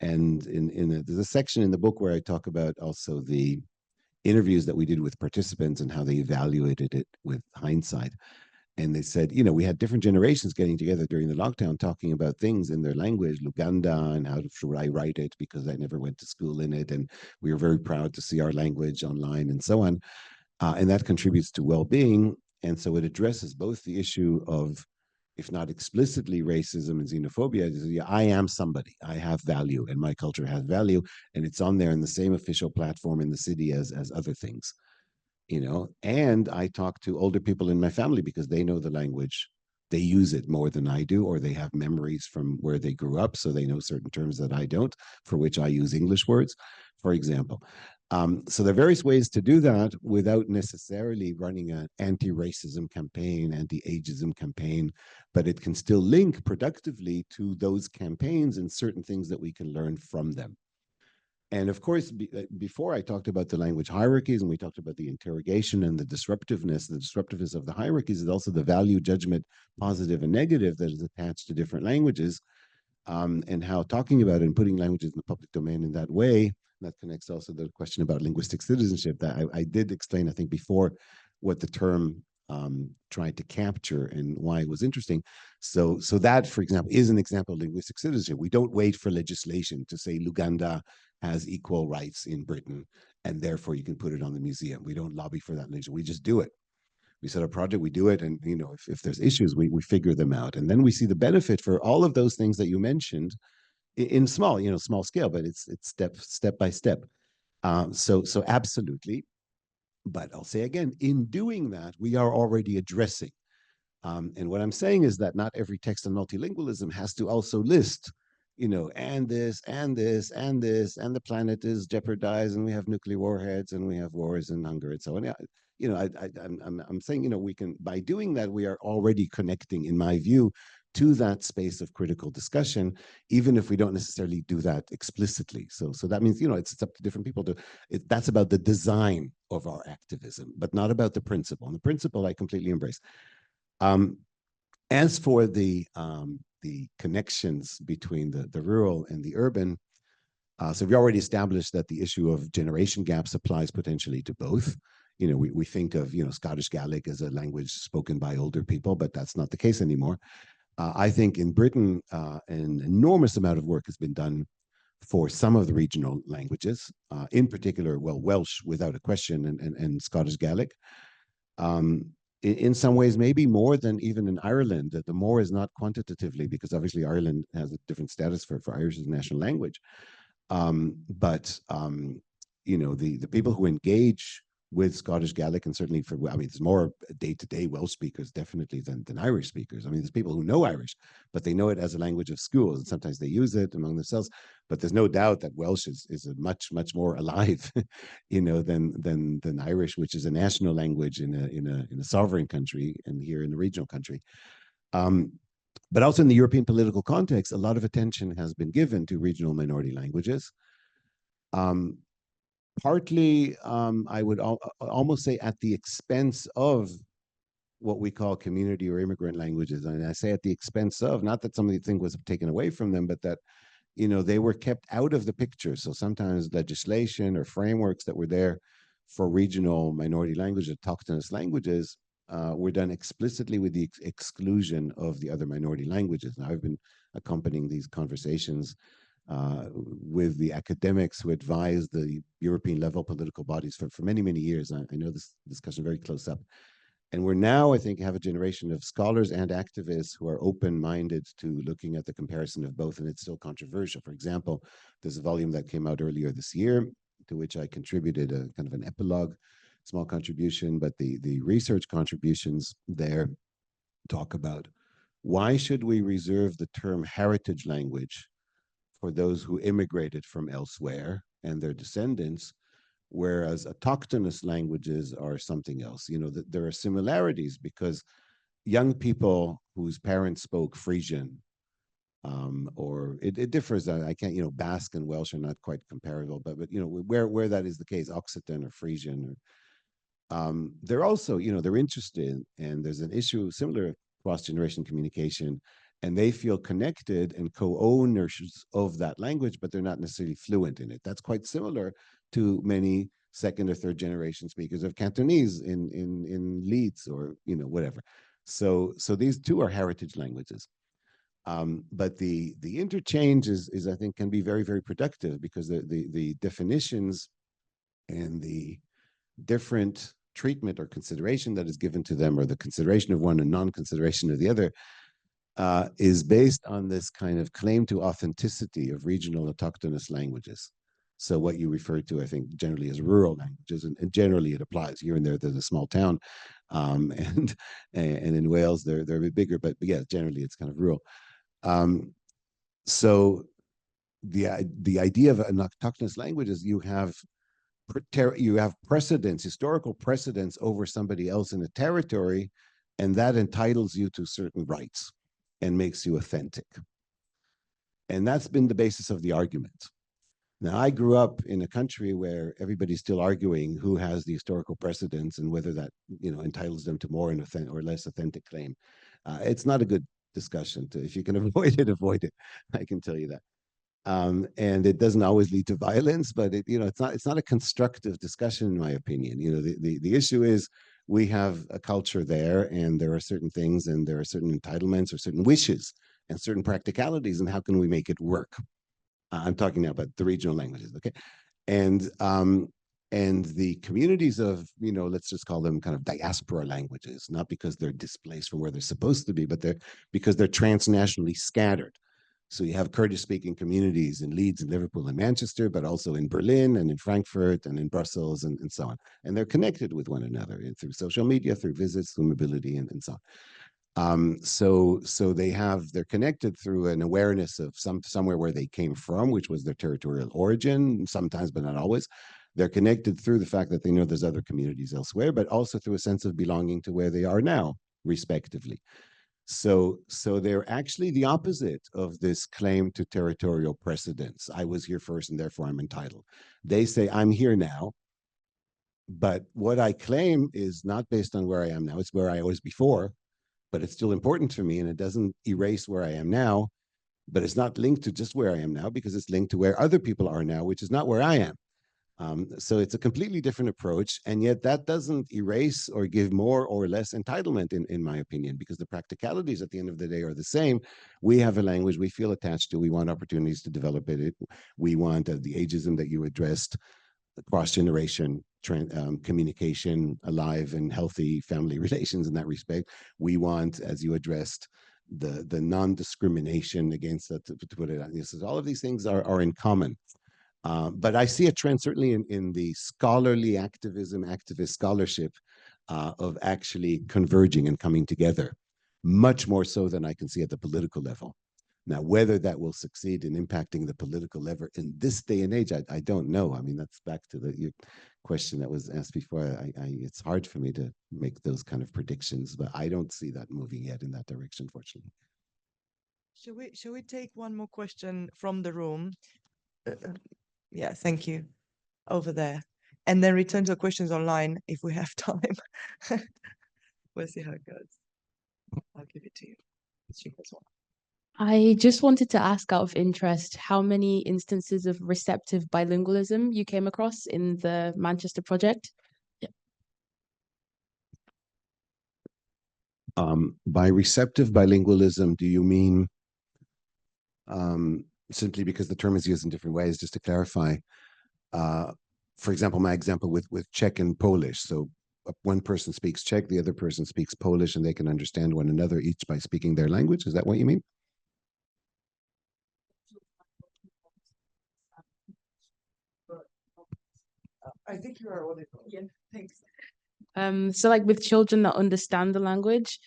there's a section in the book where I talk about also the interviews that we did with participants and how they evaluated it with hindsight. And they said, we had different generations getting together during the lockdown, talking about things in their language, Luganda, and how should I write it because I never went to school in it. And we were very proud to see our language online and so on. And that contributes to well-being. And so it addresses both the issue of, if not explicitly racism and xenophobia, I am somebody, I have value, and my culture has value, and it's on there in the same official platform in the city as other things, and I talk to older people in my family because they know the language, they use it more than I do, or they have memories from where they grew up, so they know certain terms that I don't, for which I use English words, for example. So there are various ways to do that without necessarily running an anti-racism campaign, anti-ageism campaign, but it can still link productively to those campaigns and certain things that we can learn from them. And of course, before I talked about the language hierarchies, and we talked about the interrogation and the disruptiveness of the hierarchies is also the value judgment, positive and negative, that is attached to different languages, and how talking about it and putting languages in the public domain in that way, that connects also to the question about linguistic citizenship that I did explain, I think, before, what the term tried to capture and why it was interesting. So that, for example, is an example of linguistic citizenship. We don't wait for legislation to say Luganda has equal rights in Britain, and therefore you can put it on the museum. We don't lobby for that legislation. We just do it. We set a project, we do it, and if there's issues, we figure them out, and then we see the benefit for all of those things that you mentioned in small, small scale, but it's step by step. So absolutely. But I'll say again, in doing that, we are already addressing. And what I'm saying is that not every text on multilingualism has to also list, and this, and this, and this, and the planet is jeopardized, and we have nuclear warheads, and we have wars in hunger, and so on. I'm saying, we can, by doing that, we are already connecting, in my view, to that space of critical discussion, even if we don't necessarily do that explicitly. So that means, it's up to different people to, that's about the design of our activism, but not about the principle. And the principle I completely embrace. As for the connections between the rural and the urban, so we already established that the issue of generation gaps applies potentially to both. We think of, Scottish Gaelic as a language spoken by older people, but that's not the case anymore. I think in Britain, an enormous amount of work has been done for some of the regional languages, in particular, Welsh, without a question, and Scottish Gaelic. In some ways, maybe more than even in Ireland. The more is not quantitatively, because obviously Ireland has a different status for Irish as a national language. But the people who engage with Scottish Gaelic, and certainly there's more day-to-day Welsh speakers definitely than Irish speakers. There's people who know Irish, but they know it as a language of schools, and sometimes they use it among themselves. But there's no doubt that Welsh is a much more alive, than Irish, which is a national language in a sovereign country, and here in a regional country. But also in the European political context, a lot of attention has been given to regional minority languages. Partly, I would almost say at the expense of what we call community or immigrant languages. And I say at the expense of, not that something was taken away from them, but that, they were kept out of the picture. So sometimes legislation or frameworks that were there for regional minority languages, autochthonous languages, were done explicitly with the exclusion of the other minority languages. Now, I've been accompanying these conversations with the academics who advise the European level political bodies for many, many years. I know this discussion very close up. And we're now, I think, have a generation of scholars and activists who are open-minded to looking at the comparison of both, and it's still controversial. For example, there's a volume that came out earlier this year, to which I contributed a kind of an epilogue, small contribution, but the research contributions there talk about why should we reserve the term heritage language for those who immigrated from elsewhere and their descendants, whereas autochthonous languages are something else. There are similarities because young people whose parents spoke Frisian, or it differs. I can't, Basque and Welsh are not quite comparable, but where that is the case, Occitan or Frisian, they're also, they're interested, and there's an issue similar cross-generation communication, and they feel connected and co-owners of that language, but they're not necessarily fluent in it. That's quite similar to many second or third generation speakers of Cantonese in Leeds or whatever. So these two are heritage languages. But the interchange is I think can be very, very productive, because the definitions and the different treatment or consideration that is given to them, or the consideration of one and non-consideration of the other, is based on this kind of claim to authenticity of regional autochthonous languages. So what you refer to, I think, generally as rural languages, and generally it applies. Here and there's a small town, and in Wales they're a bit bigger, but yeah, generally it's kind of rural. So the idea of an autochthonous language is you have precedence, historical precedence over somebody else in a territory, and that entitles you to certain rights and makes you authentic. And that's been the basis of the argument. Now, I grew up in a country where everybody's still arguing who has the historical precedence and whether that, entitles them to more or less authentic claim. It's not a good discussion. If you can avoid it, avoid it. I can tell you that. And it doesn't always lead to violence, but it's not a constructive discussion, in my opinion. The issue is we have a culture there, and there are certain things, and there are certain entitlements or certain wishes and certain practicalities, and how can we make it work? I'm talking now about the regional languages, okay? And the communities of, let's just call them kind of diaspora languages, not because they're displaced from where they're supposed to be, but because they're transnationally scattered. So you have Kurdish-speaking communities in Leeds and Liverpool and Manchester, but also in Berlin and in Frankfurt and in Brussels and so on. And they're connected with one another through social media, through visits, through mobility, and so on. So they're connected through an awareness of somewhere where they came from, which was their territorial origin, sometimes, but not always. They're connected through the fact that they know there's other communities elsewhere, but also through a sense of belonging to where they are now, respectively. So they're actually the opposite of this claim to territorial precedence. I was here first and therefore I'm entitled. They say, I'm here now, but what I claim is not based on where I am now. It's where I was before, but it's still important to me, and it doesn't erase where I am now, but it's not linked to just where I am now because it's linked to where other people are now, which is not where I am. So it's a completely different approach, and yet that doesn't erase or give more or less entitlement, in my opinion, because the practicalities at the end of the day are the same. We have a language we feel attached to. We want opportunities to develop it. We want the ageism that you addressed, the cross-generation communication, alive and healthy family relations in that respect. We want, as you addressed, the non-discrimination against that, to put it on. So all of these things are in common. But I see a trend certainly in the scholarly activism, activist scholarship of actually converging and coming together, much more so than I can see at the political level. Now, whether that will succeed in impacting the political lever in this day and age, I don't know. I mean, that's back to the question that was asked before. It's hard for me to make those kind of predictions, but I don't see that moving yet in that direction, fortunately. Shall we take one more question from the room? Yeah, thank you. Over there. And then return to the questions online if we have time. We'll see how it goes. I'll give it to you. I just wanted to ask, out of interest, how many instances of receptive bilingualism you came across in the Manchester project? By receptive bilingualism, do you mean simply because the term is used in different ways? Just to clarify, for example, my example with Czech and Polish. So one person speaks Czech, the other person speaks Polish, and they can understand one another each by speaking their language. Is that what you mean? I think you are audible. Yeah, thanks. So like with children that understand the language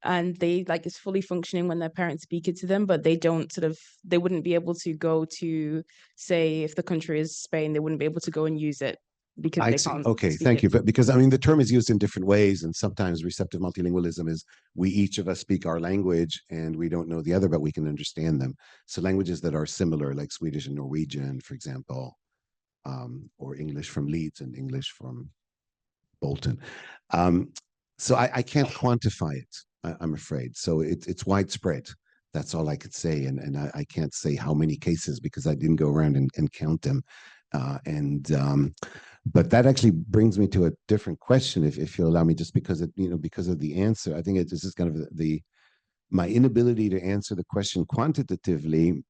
and they it's fully functioning when their parents speak it to them, but they don't they wouldn't be able to go to, say, if the country is Spain, they wouldn't be able to go and use it because they can't. Okay, thank you. But because I mean, the term is used in different ways, and sometimes receptive multilingualism is we each of us speak our language and we don't know the other, but we can understand them. So languages that are similar, like Swedish and Norwegian, for example, or English from Leeds and English from Bolton. So I can't quantify it, I'm afraid. So it's widespread. That's all I could say. And I can't say how many cases because I didn't go around and count them. But that actually brings me to a different question, if you'll allow me, just because because of the answer. I think this is kind of my inability to answer the question quantitatively.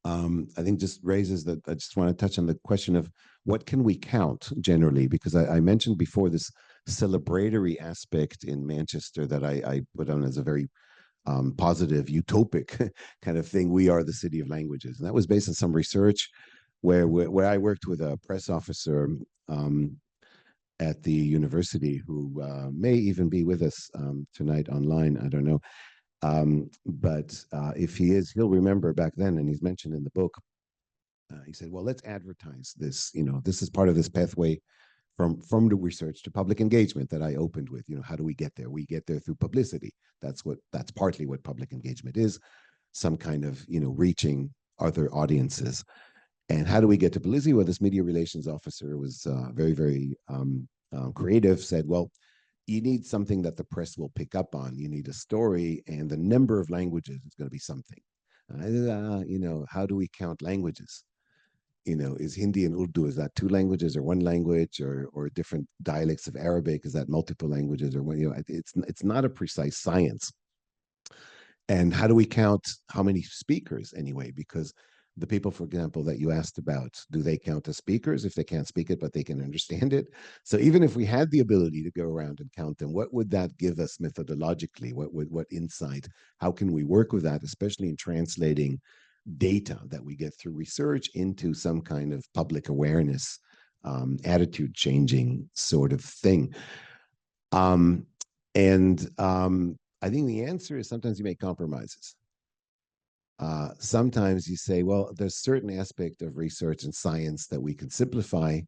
I think just raises that. I just want to touch on the question of what can we count generally, because I mentioned before this celebratory aspect in Manchester that I put on as a very positive, utopic kind of thing. We are the city of languages, and that was based on some research where I worked with a press officer at the university who may even be with us tonight online. I don't know. But if he is, he'll remember back then, and he's mentioned in the book, he said, well, let's advertise this. This is part of this pathway from the research to public engagement that I opened with. How do we get there? We get there through publicity. That's partly what public engagement is, some kind of, reaching other audiences. And how do we get to publicity? Well, this media relations officer was very, very creative, said, well, you need something that the press will pick up on. You need a story, and the number of languages is going to be something. How do we count languages? Is Hindi and Urdu, is that 2 languages or 1 language, or different dialects of Arabic? Is that multiple languages, or it's not a precise science. And how do we count how many speakers anyway? Because the people, for example, that you asked about, do they count as speakers if they can't speak it, but they can understand it? So even if we had the ability to go around and count them, what would that give us methodologically? What insight? How can we work with that, especially in translating data that we get through research into some kind of public awareness, attitude changing sort of thing? I think the answer is sometimes you make compromises. Sometimes you say, well, there's certain aspect of research and science that we can simplify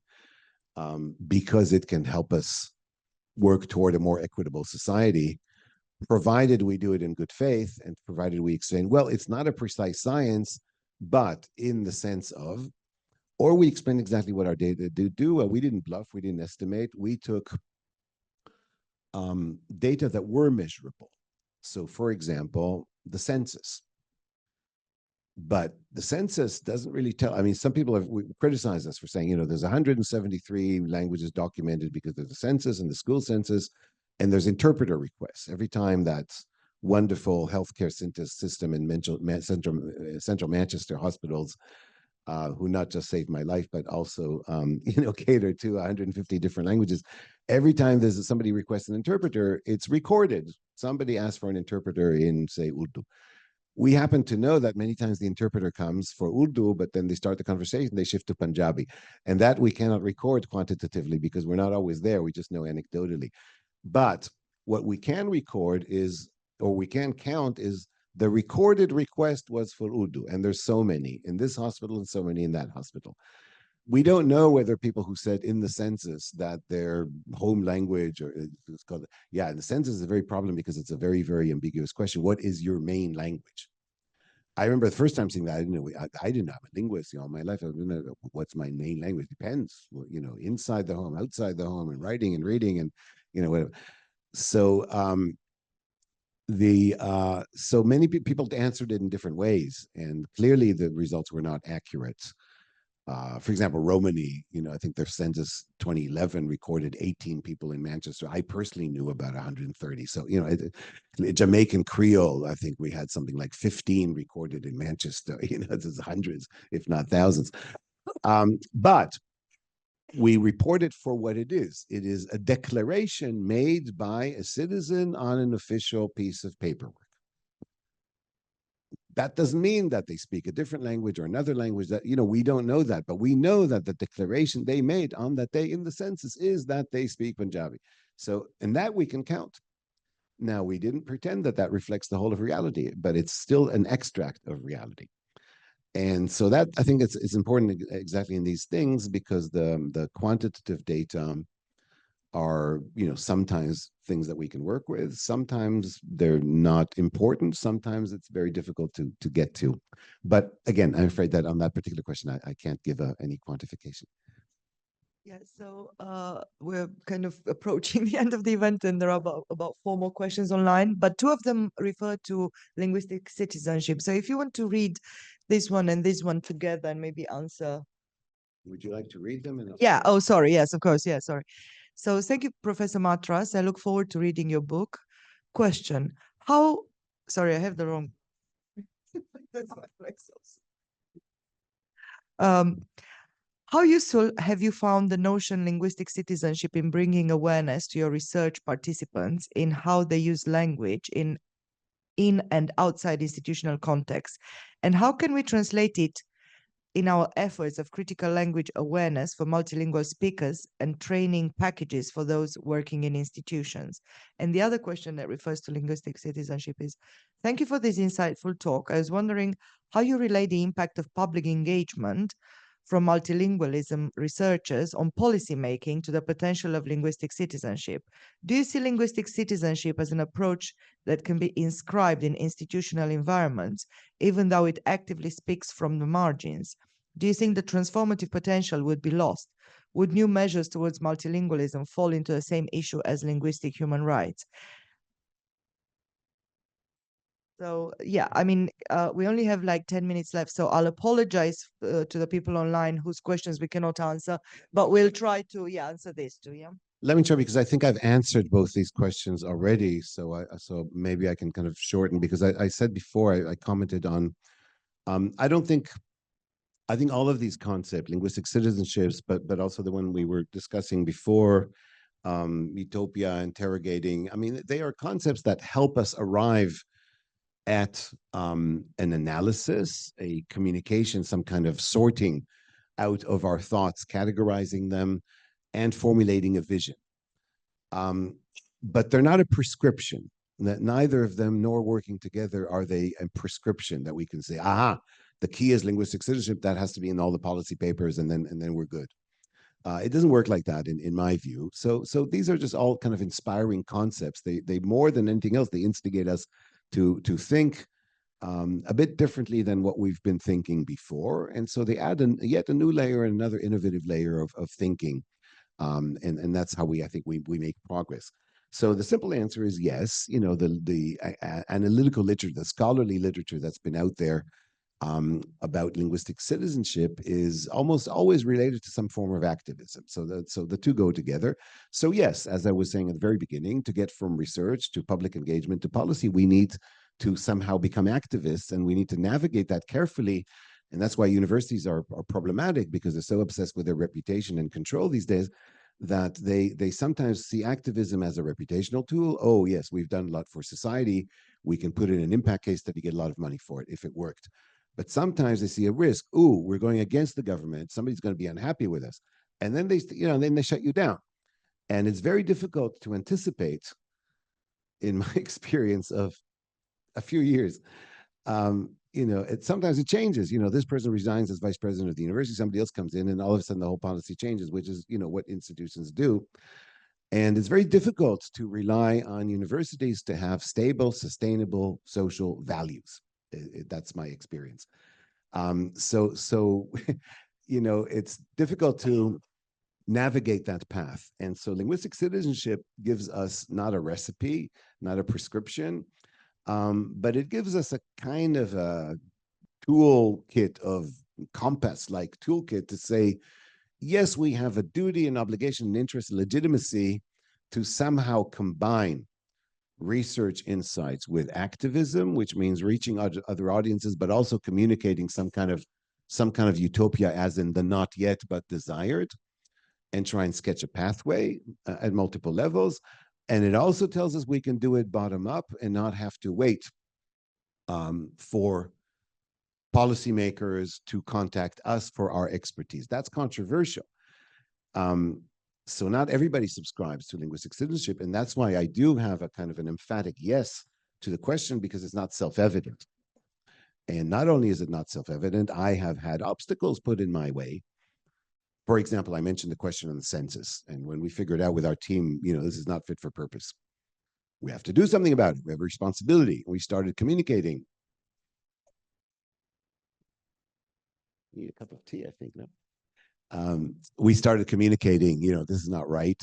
because it can help us work toward a more equitable society, provided we do it in good faith, and provided we explain, well, it's not a precise science, but in the sense of, or we explain exactly what our data do. We didn't bluff, we didn't estimate, we took data that were measurable. So, for example, the census. But the census doesn't really tell. I mean, some people have criticized us for saying, there's 173 languages documented because there's the census and the school census, and there's interpreter requests. Every time that wonderful healthcare system in central Manchester hospitals, who not just saved my life, but also, cater to 150 different languages. Every time there's somebody requests an interpreter, it's recorded. Somebody asked for an interpreter in, say, Urdu. We happen to know that many times the interpreter comes for Urdu, but then they start the conversation, they shift to Punjabi. And that we cannot record quantitatively because we're not always there. We just know anecdotally. But what we can record is, or we can count, is the recorded request was for Urdu. And there's so many in this hospital and so many in that hospital. We don't know whether people who said in the census that their home language, or it's called, the census is a very problem because it's a very, very ambiguous question. What is your main language? I remember the first time seeing that, I didn't have a linguist all my life. I didn't know what's my main language. Depends, inside the home, outside the home, and writing and reading, and whatever. So so many people answered it in different ways, and clearly the results were not accurate. For example, Romani, I think their census 2011 recorded 18 people in Manchester. I personally knew about 130. So, Jamaican Creole, I think we had something like 15 recorded in Manchester. There's hundreds, if not thousands. But we report it for what it is. It is a declaration made by a citizen on an official piece of paperwork. That doesn't mean that they speak a different language or another language. That, we don't know that, but we know that the declaration they made on that day in the census is that they speak Punjabi. So, and that we can count. Now, we didn't pretend that reflects the whole of reality, but it's still an extract of reality. And so that, I think it's important exactly in these things, because the quantitative data are, sometimes things that we can work with. Sometimes they're not important. Sometimes it's very difficult to get to. But again, I'm afraid that on that particular question, I can't give any quantification. Yeah, so we're kind of approaching the end of the event, and there are about 4 more questions online, but 2 of them refer to linguistic citizenship. So if you want to read this one and this one together and maybe answer. Would you like to read them? Yeah, oh, sorry. Yes, of course. Yeah, sorry. So thank you, Professor Matras. I look forward to reading your book. Question: sorry, I have the wrong. That's my flexos. How useful have you found the notion linguistic citizenship in bringing awareness to your research participants in how they use language in and outside institutional contexts? And how can we translate it in our efforts of critical language awareness for multilingual speakers and training packages for those working in institutions? And the other question that refers to linguistic citizenship is, thank you for this insightful talk. I was wondering how you relate the impact of public engagement from multilingualism researchers on policymaking to the potential of linguistic citizenship. Do you see linguistic citizenship as an approach that can be inscribed in institutional environments, even though it actively speaks from the margins? Do you think the transformative potential would be lost? Would new measures towards multilingualism fall into the same issue as linguistic human rights? So yeah, I mean, we only have like 10 minutes left, so I'll apologize to the people online whose questions we cannot answer, but we'll try to answer this too. Yeah. Let me try, because I think I've answered both these questions already. So maybe I can kind of shorten, because I said before, I commented on, I think all of these concepts, linguistic citizenships, but also the one we were discussing before, utopia, interrogating, I mean, they are concepts that help us arrive at an analysis, a communication, some kind of sorting out of our thoughts, categorizing them, and formulating a vision. But they're not a prescription. That neither of them nor working together are they a prescription that we can say, aha, the key is linguistic citizenship, that has to be in all the policy papers, and then we're good. It doesn't work like that in my view. So these are just all kind of inspiring concepts. They more than anything else, they instigate us to think a bit differently than what we've been thinking before. And so they add yet a new layer, and another innovative layer of thinking. And that's how I think we make progress. So the simple answer is yes. You know, the analytical literature, the scholarly literature that's been out there about linguistic citizenship is almost always related to some form of activism. So the two go together. So yes, as I was saying at the very beginning, to get from research to public engagement to policy, we need to somehow become activists, and we need to navigate that carefully. And that's why universities are problematic, because they're so obsessed with their reputation and control these days that they sometimes see activism as a reputational tool. Oh yes, we've done a lot for society. We can put in an impact case study, get a lot of money for it if it worked. But sometimes they see a risk. Ooh, we're going against the government. Somebody's going to be unhappy with us. And then then they shut you down. And it's very difficult to anticipate, in my experience of a few years. Sometimes it changes. This person resigns as vice president of the university, somebody else comes in, and all of a sudden the whole policy changes, which is, what institutions do. And it's very difficult to rely on universities to have stable, sustainable social values. That's my experience. So it's difficult to navigate that path. And so linguistic citizenship gives us not a recipe, not a prescription, but it gives us a kind of a toolkit, of compass-like toolkit to say, yes, we have a duty and obligation and interest and legitimacy to somehow combine research insights with activism, which means reaching other audiences, but also communicating some kind of utopia, as in the not yet but desired, and try and sketch a pathway at multiple levels. And it also tells us we can do it bottom up and not have to wait for policymakers to contact us for our expertise. That's controversial. So not everybody subscribes to linguistic citizenship, and that's why I do have a kind of an emphatic yes to the question, because it's not self-evident. And not only is it not self-evident, I have had obstacles put in my way. For example, I mentioned the question on the census, and when we figured out with our team, this is not fit for purpose, we have to do something about it. We have a responsibility. We started communicating. Need a cup of tea, I think, no? We started communicating, this is not right,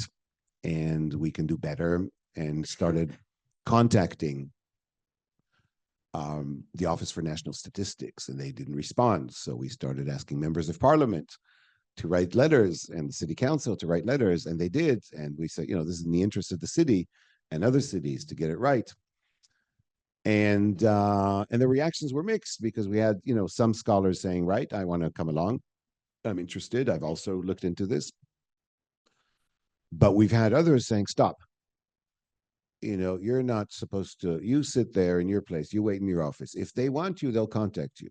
and we can do better, and started contacting the Office for National Statistics, and they didn't respond. So we started asking members of parliament to write letters, and the city council to write letters, and they did. And we said, this is in the interest of the city and other cities to get it right. And the reactions were mixed, because we had, some scholars saying, right, I want to come along. I'm interested. I've also looked into this. But we've had others saying, stop. You're not supposed to, you sit there in your place, you wait in your office. If they want you, they'll contact you.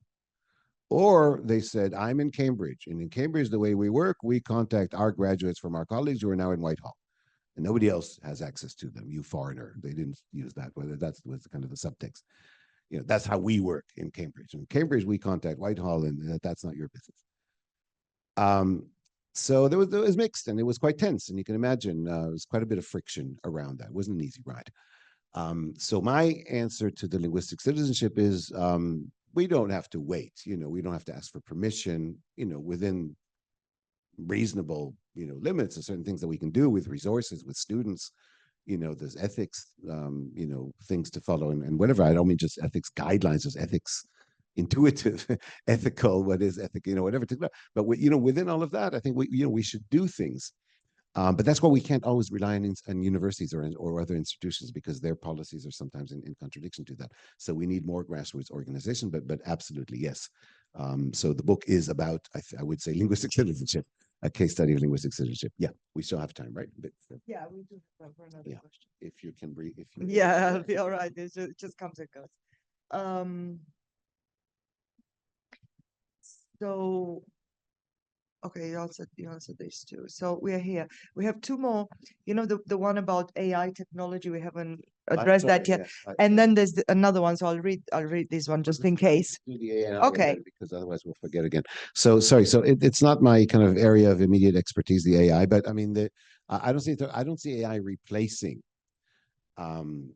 Or they said, I'm in Cambridge. And in Cambridge, the way we work, we contact our graduates from our colleagues who are now in Whitehall. And nobody else has access to them, you foreigner. They didn't use that, whether that was kind of the subtext. That's how we work in Cambridge. In Cambridge, we contact Whitehall, and that's not your business. So it was mixed, and it was quite tense. And you can imagine there was quite a bit of friction around that. It wasn't an easy ride. So my answer to the linguistic citizenship is we don't have to wait, we don't have to ask for permission, within reasonable, limits of certain things that we can do with resources, with students. There's ethics, things to follow and whatever. I don't mean just ethics guidelines, there's ethics, intuitive, ethical, what is ethic, whatever. But within all of that, I think we should do things. But that's why we can't always rely on universities or other institutions, because their policies are sometimes in contradiction to that. So we need more grassroots organization, but absolutely, yes. So the book is about, I would say, linguistic citizenship, a case study of linguistic citizenship. Yeah, we still have time, right? Yeah, we do have time for another question. If you can breathe. Yeah, I'll be all right. It just comes and goes. So, okay, you answered these two. So we are here. We have two more. The one about AI technology, we haven't addressed that yet. Yeah, and then there's another one. So I'll read this one just in case. Do the AI Okay. because otherwise we'll forget again. So sorry. So it's not my kind of area of immediate expertise, the AI, but I mean I don't see AI replacing. And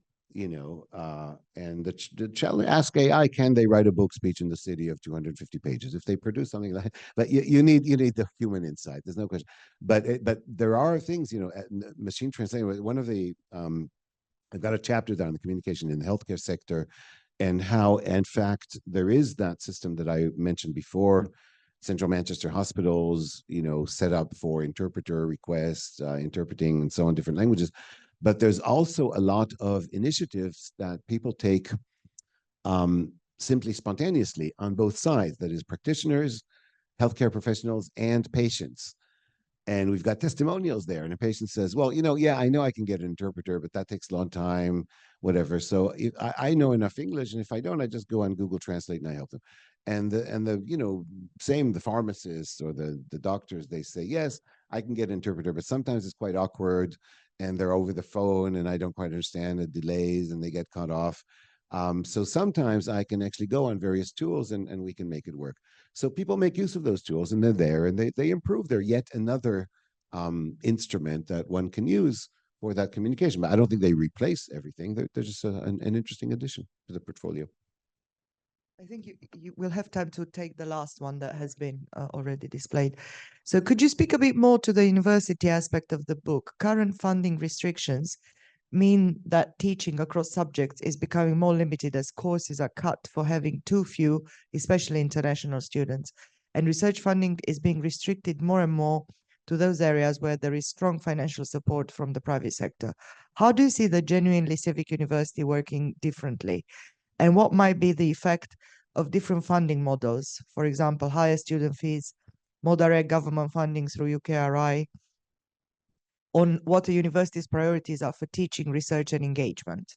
the challenge, ask AI, can they write a book speech in the city of 250 pages? If they produce something like, but you need the human insight. There's no question. But there are things, machine translation. One of the I've got a chapter there on the communication in the healthcare sector, and how, in fact, there is that system that I mentioned before. Central Manchester hospitals, set up for interpreter requests, interpreting and so on, different languages. But there's also a lot of initiatives that people take simply spontaneously on both sides, that is practitioners, healthcare professionals, and patients. And we've got testimonials there. And a patient says, well, yeah, I know I can get an interpreter, but that takes a long time, whatever. So I know enough English. And if I don't, I just go on Google Translate and I help them. And the pharmacists or the doctors, they say, yes, I can get an interpreter, but sometimes it's quite awkward and they're over the phone and I don't quite understand the delays and they get cut off. So sometimes I can actually go on various tools and we can make it work. So people make use of those tools and they're there and they improve. They're yet another instrument that one can use for that communication. But I don't think they replace everything. They're just an interesting addition to the portfolio. I think you will have time to take the last one that has been already displayed. So could you speak a bit more to the university aspect of the book? Current funding restrictions mean that teaching across subjects is becoming more limited as courses are cut for having too few, especially international students. And research funding is being restricted more and more to those areas where there is strong financial support from the private sector. How do you see the genuinely civic university working differently? And what might be the effect of different funding models? For example, higher student fees, more direct government funding through UKRI, on what a university's priorities are for teaching, research, and engagement?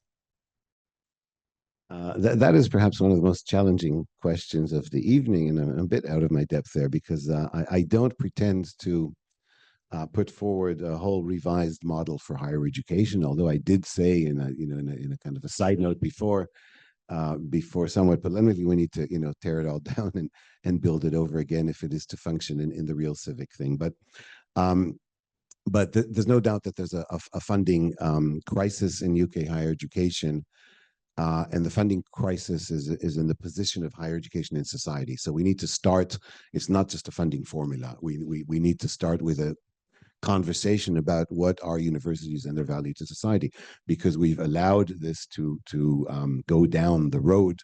That is perhaps one of the most challenging questions of the evening, and I'm a bit out of my depth there because I don't pretend to put forward a whole revised model for higher education. Although I did say in a kind of a side note before somewhat polemically, we need to tear it all down and build it over again if it is to function in the real civic thing. But there's no doubt that there's a funding crisis in UK higher education, and the funding crisis is in the position of higher education in society. So we need to start. It's not just a funding formula. We need to start with a conversation about what are universities and their value to society, because we've allowed this to go down the road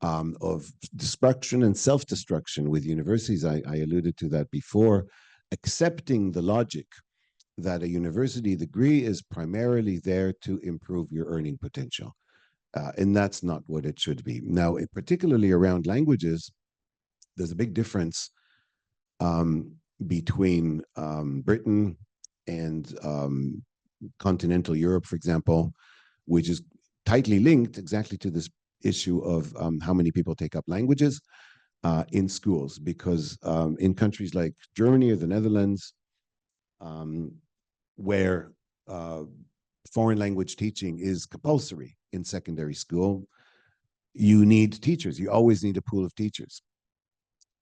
of destruction and self-destruction with universities. I alluded to that before, accepting the logic that a university degree is primarily there to improve your earning potential. And that's not what it should be. Now, particularly around languages, there's a big difference between Britain and continental Europe, for example, which is tightly linked exactly to this issue of how many people take up languages in schools. Because in countries like Germany or the Netherlands, where foreign language teaching is compulsory in secondary school, you need teachers. You always need a pool of teachers.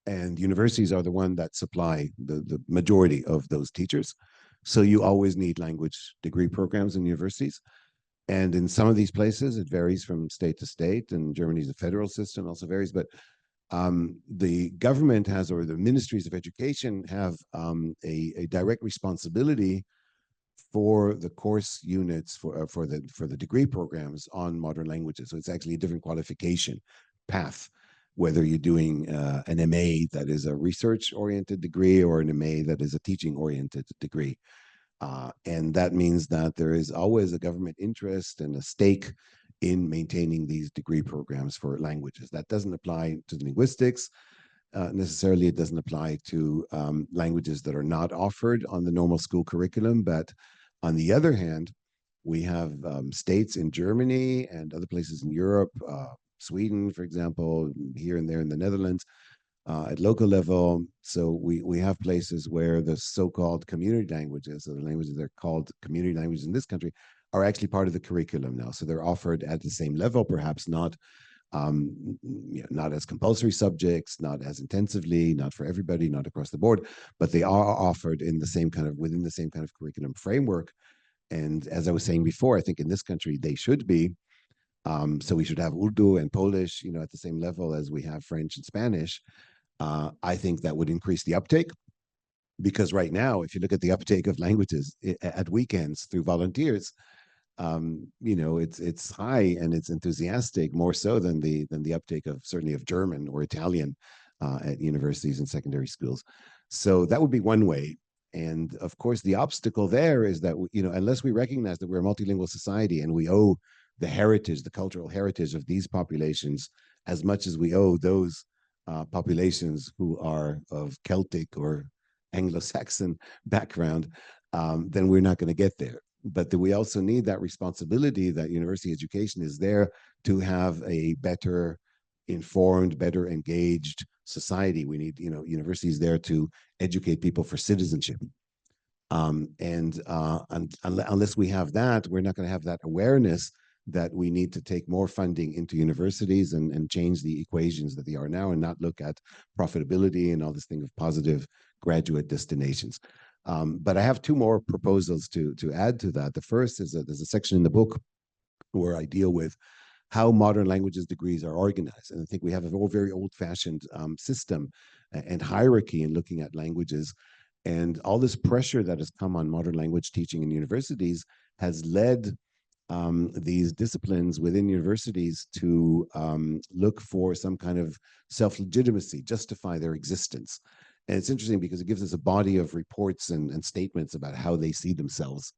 And universities are the one that supply the majority of those teachers. So you always need language degree programs in universities. And in some of these places, it varies from state to state, and Germany's a federal system, also varies. But the government has, or the ministries of education have, a direct responsibility for the course units for the degree programs on modern languages. So it's actually a different qualification path, whether you're doing an MA that is a research-oriented degree or an MA that is a teaching-oriented degree. And that means that there is always a government interest and a stake in maintaining these degree programs for languages. That doesn't apply to linguistics. Necessarily, it doesn't apply to languages that are not offered on the normal school curriculum. But on the other hand, we have states in Germany and other places in Europe, Sweden, for example, here and there in the Netherlands, at local level. So we have places where the so-called community languages, so the languages that are called community languages in this country, are actually part of the curriculum now. So they're offered at the same level, perhaps not not as compulsory subjects, not as intensively, not for everybody, not across the board, but they are offered in the same kind of, within the same kind of curriculum framework. And as I was saying before, I think in this country they should be. So we should have Urdu and Polish, at the same level as we have French and Spanish. I think that would increase the uptake, because right now, if you look at the uptake of languages at weekends through volunteers, it's high and it's enthusiastic, more so than the uptake of certainly of German or Italian at universities and secondary schools. So that would be one way. And of course, the obstacle there is that unless we recognize that we're a multilingual society and we owe the heritage, the cultural heritage of these populations as much as we owe those populations who are of Celtic or Anglo-Saxon background, then we're not going to get there. But we also need that responsibility that university education is there to have a better informed, better engaged society. We need, universities there to educate people for citizenship. Unless we have that, we're not going to have that awareness that we need to take more funding into universities and change the equations that they are now, and not look at profitability and all this thing of positive graduate destinations. But I have two more proposals to add to that. The first is that there's a section in the book where I deal with how modern languages degrees are organized. And I think we have a very old-fashioned system and hierarchy in looking at languages. And all this pressure that has come on modern language teaching in universities has led these disciplines within universities to look for some kind of self-legitimacy, justify their existence. And it's interesting because it gives us a body of reports and statements about how they see themselves.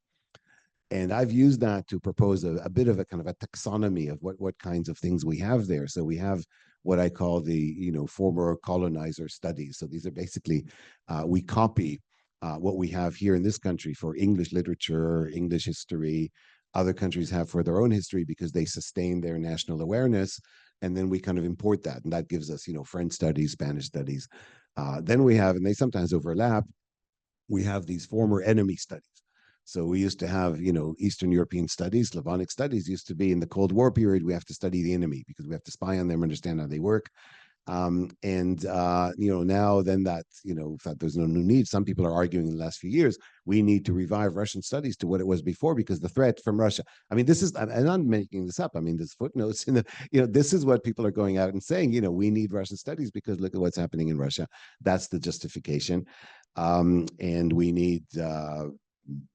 And I've used that to propose a bit of a kind of a taxonomy of what kinds of things we have there. So we have what I call the former colonizer studies. So these are basically, we copy what we have here in this country for English literature, English history. Other countries have for their own history because they sustain their national awareness. And then we kind of import that. And that gives us, French studies, Spanish studies. Then we have, and they sometimes overlap, we have these former enemy studies. So we used to have, Eastern European studies, Slavonic studies used to be in the Cold War period. We have to study the enemy because we have to spy on them, understand how they work. Now then that, that there's no new need. Some people are arguing in the last few years, we need to revive Russian studies to what it was before because the threat from Russia. I mean, this is, and I'm making this up. I mean, there's footnotes in the, this is what people are going out and saying, we need Russian studies because look at what's happening in Russia. That's the justification. And we need,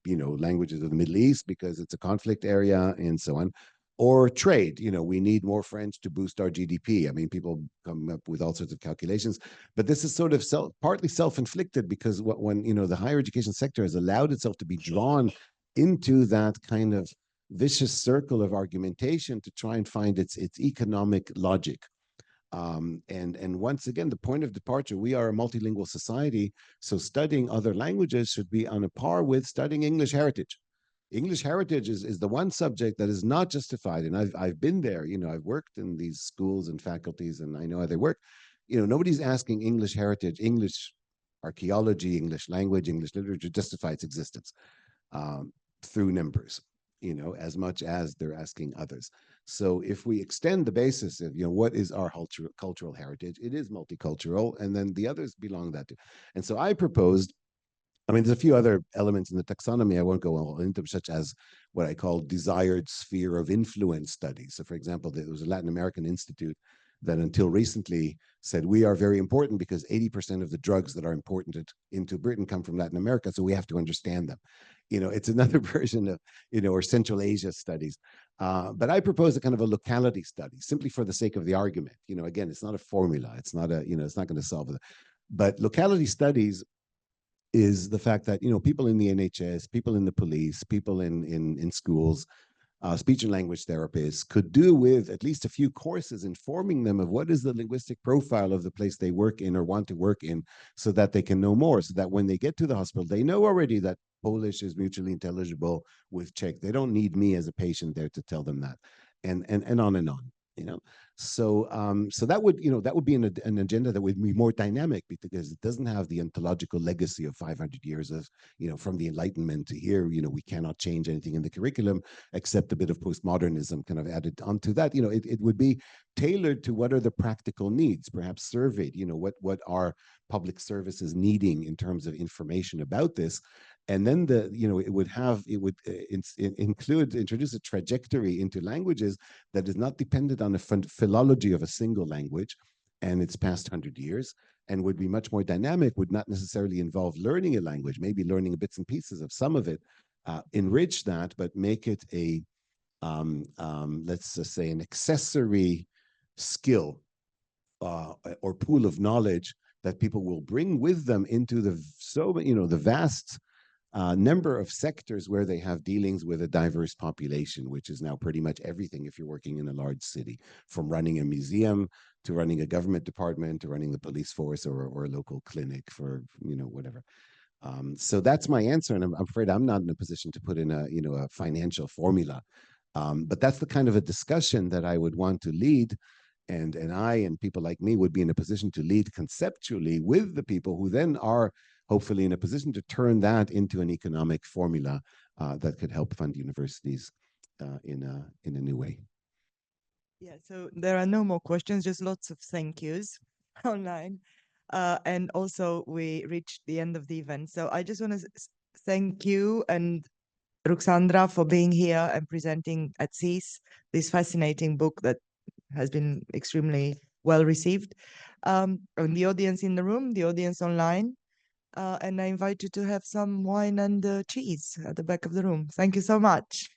languages of the Middle East because it's a conflict area and so on. Or trade, we need more French to boost our GDP. I mean, people come up with all sorts of calculations, but this is sort of partly self-inflicted because when the higher education sector has allowed itself to be drawn into that kind of vicious circle of argumentation to try and find its economic logic. And once again, the point of departure, we are a multilingual society, so studying other languages should be on a par with studying English heritage. English heritage is the one subject that is not justified. And I've been there, I've worked in these schools and faculties and I know how they work. Nobody's asking English heritage, English archaeology, English language, English literature justify its existence through numbers, as much as they're asking others. So if we extend the basis of, what is our cultural heritage, it is multicultural, and then the others belong that to. And so I proposed I mean, there's a few other elements in the taxonomy I won't go all into, such as what I call desired sphere of influence studies. So, for example, there was a Latin American institute that until recently said we are very important because 80% of the drugs that are imported into Britain come from Latin America, so we have to understand them. You know, it's another version of, you know, or Central Asia studies. But I propose a kind of a locality study, simply for the sake of the argument. You know, again, it's not a formula. It's not a, you know, it's not going to solve it. But locality studies is the fact that, you know, people in the NHS, people in the police, people in schools, speech and language therapists could do with at least a few courses informing them of what is the linguistic profile of the place they work in or want to work in, so that they can know more, so that when they get to the hospital, they know already that Polish is mutually intelligible with Czech. They don't need me as a patient there to tell them that, and on and on. You know, so so that would, you know, that would be an agenda that would be more dynamic, because it doesn't have the ontological legacy of 500 years of, you know, from the Enlightenment to here. You know, we cannot change anything in the curriculum except a bit of postmodernism kind of added onto that. You know, it would be tailored to what are the practical needs, perhaps surveyed. You know, what are public services needing in terms of information about this. And then the, you know, it would introduce a trajectory into languages that is not dependent on a philology of a single language and its past 100 years, and would be much more dynamic, would not necessarily involve learning a language, maybe learning bits and pieces of some of it, enrich that, but make it a, let's just say, an accessory skill or pool of knowledge that people will bring with them into the, so, you know, the vast number of sectors where they have dealings with a diverse population, which is now pretty much everything if you're working in a large city, from running a museum to running a government department to running the police force or a local clinic for, you know, whatever. So that's my answer, and I'm afraid I'm not in a position to put in a, you know, a financial formula. But that's the kind of a discussion that I would want to lead, and I and people like me would be in a position to lead conceptually with the people who then are hopefully in a position to turn that into an economic formula that could help fund universities in a new way. Yeah, so there are no more questions, just lots of thank yous online. And also we reached the end of the event. So I just want to thank you and Ruxandra for being here and presenting at CEAS this fascinating book that has been extremely well received. And the audience in the room, the audience online, and I invite you to have some wine and cheese at the back of the room. Thank you so much.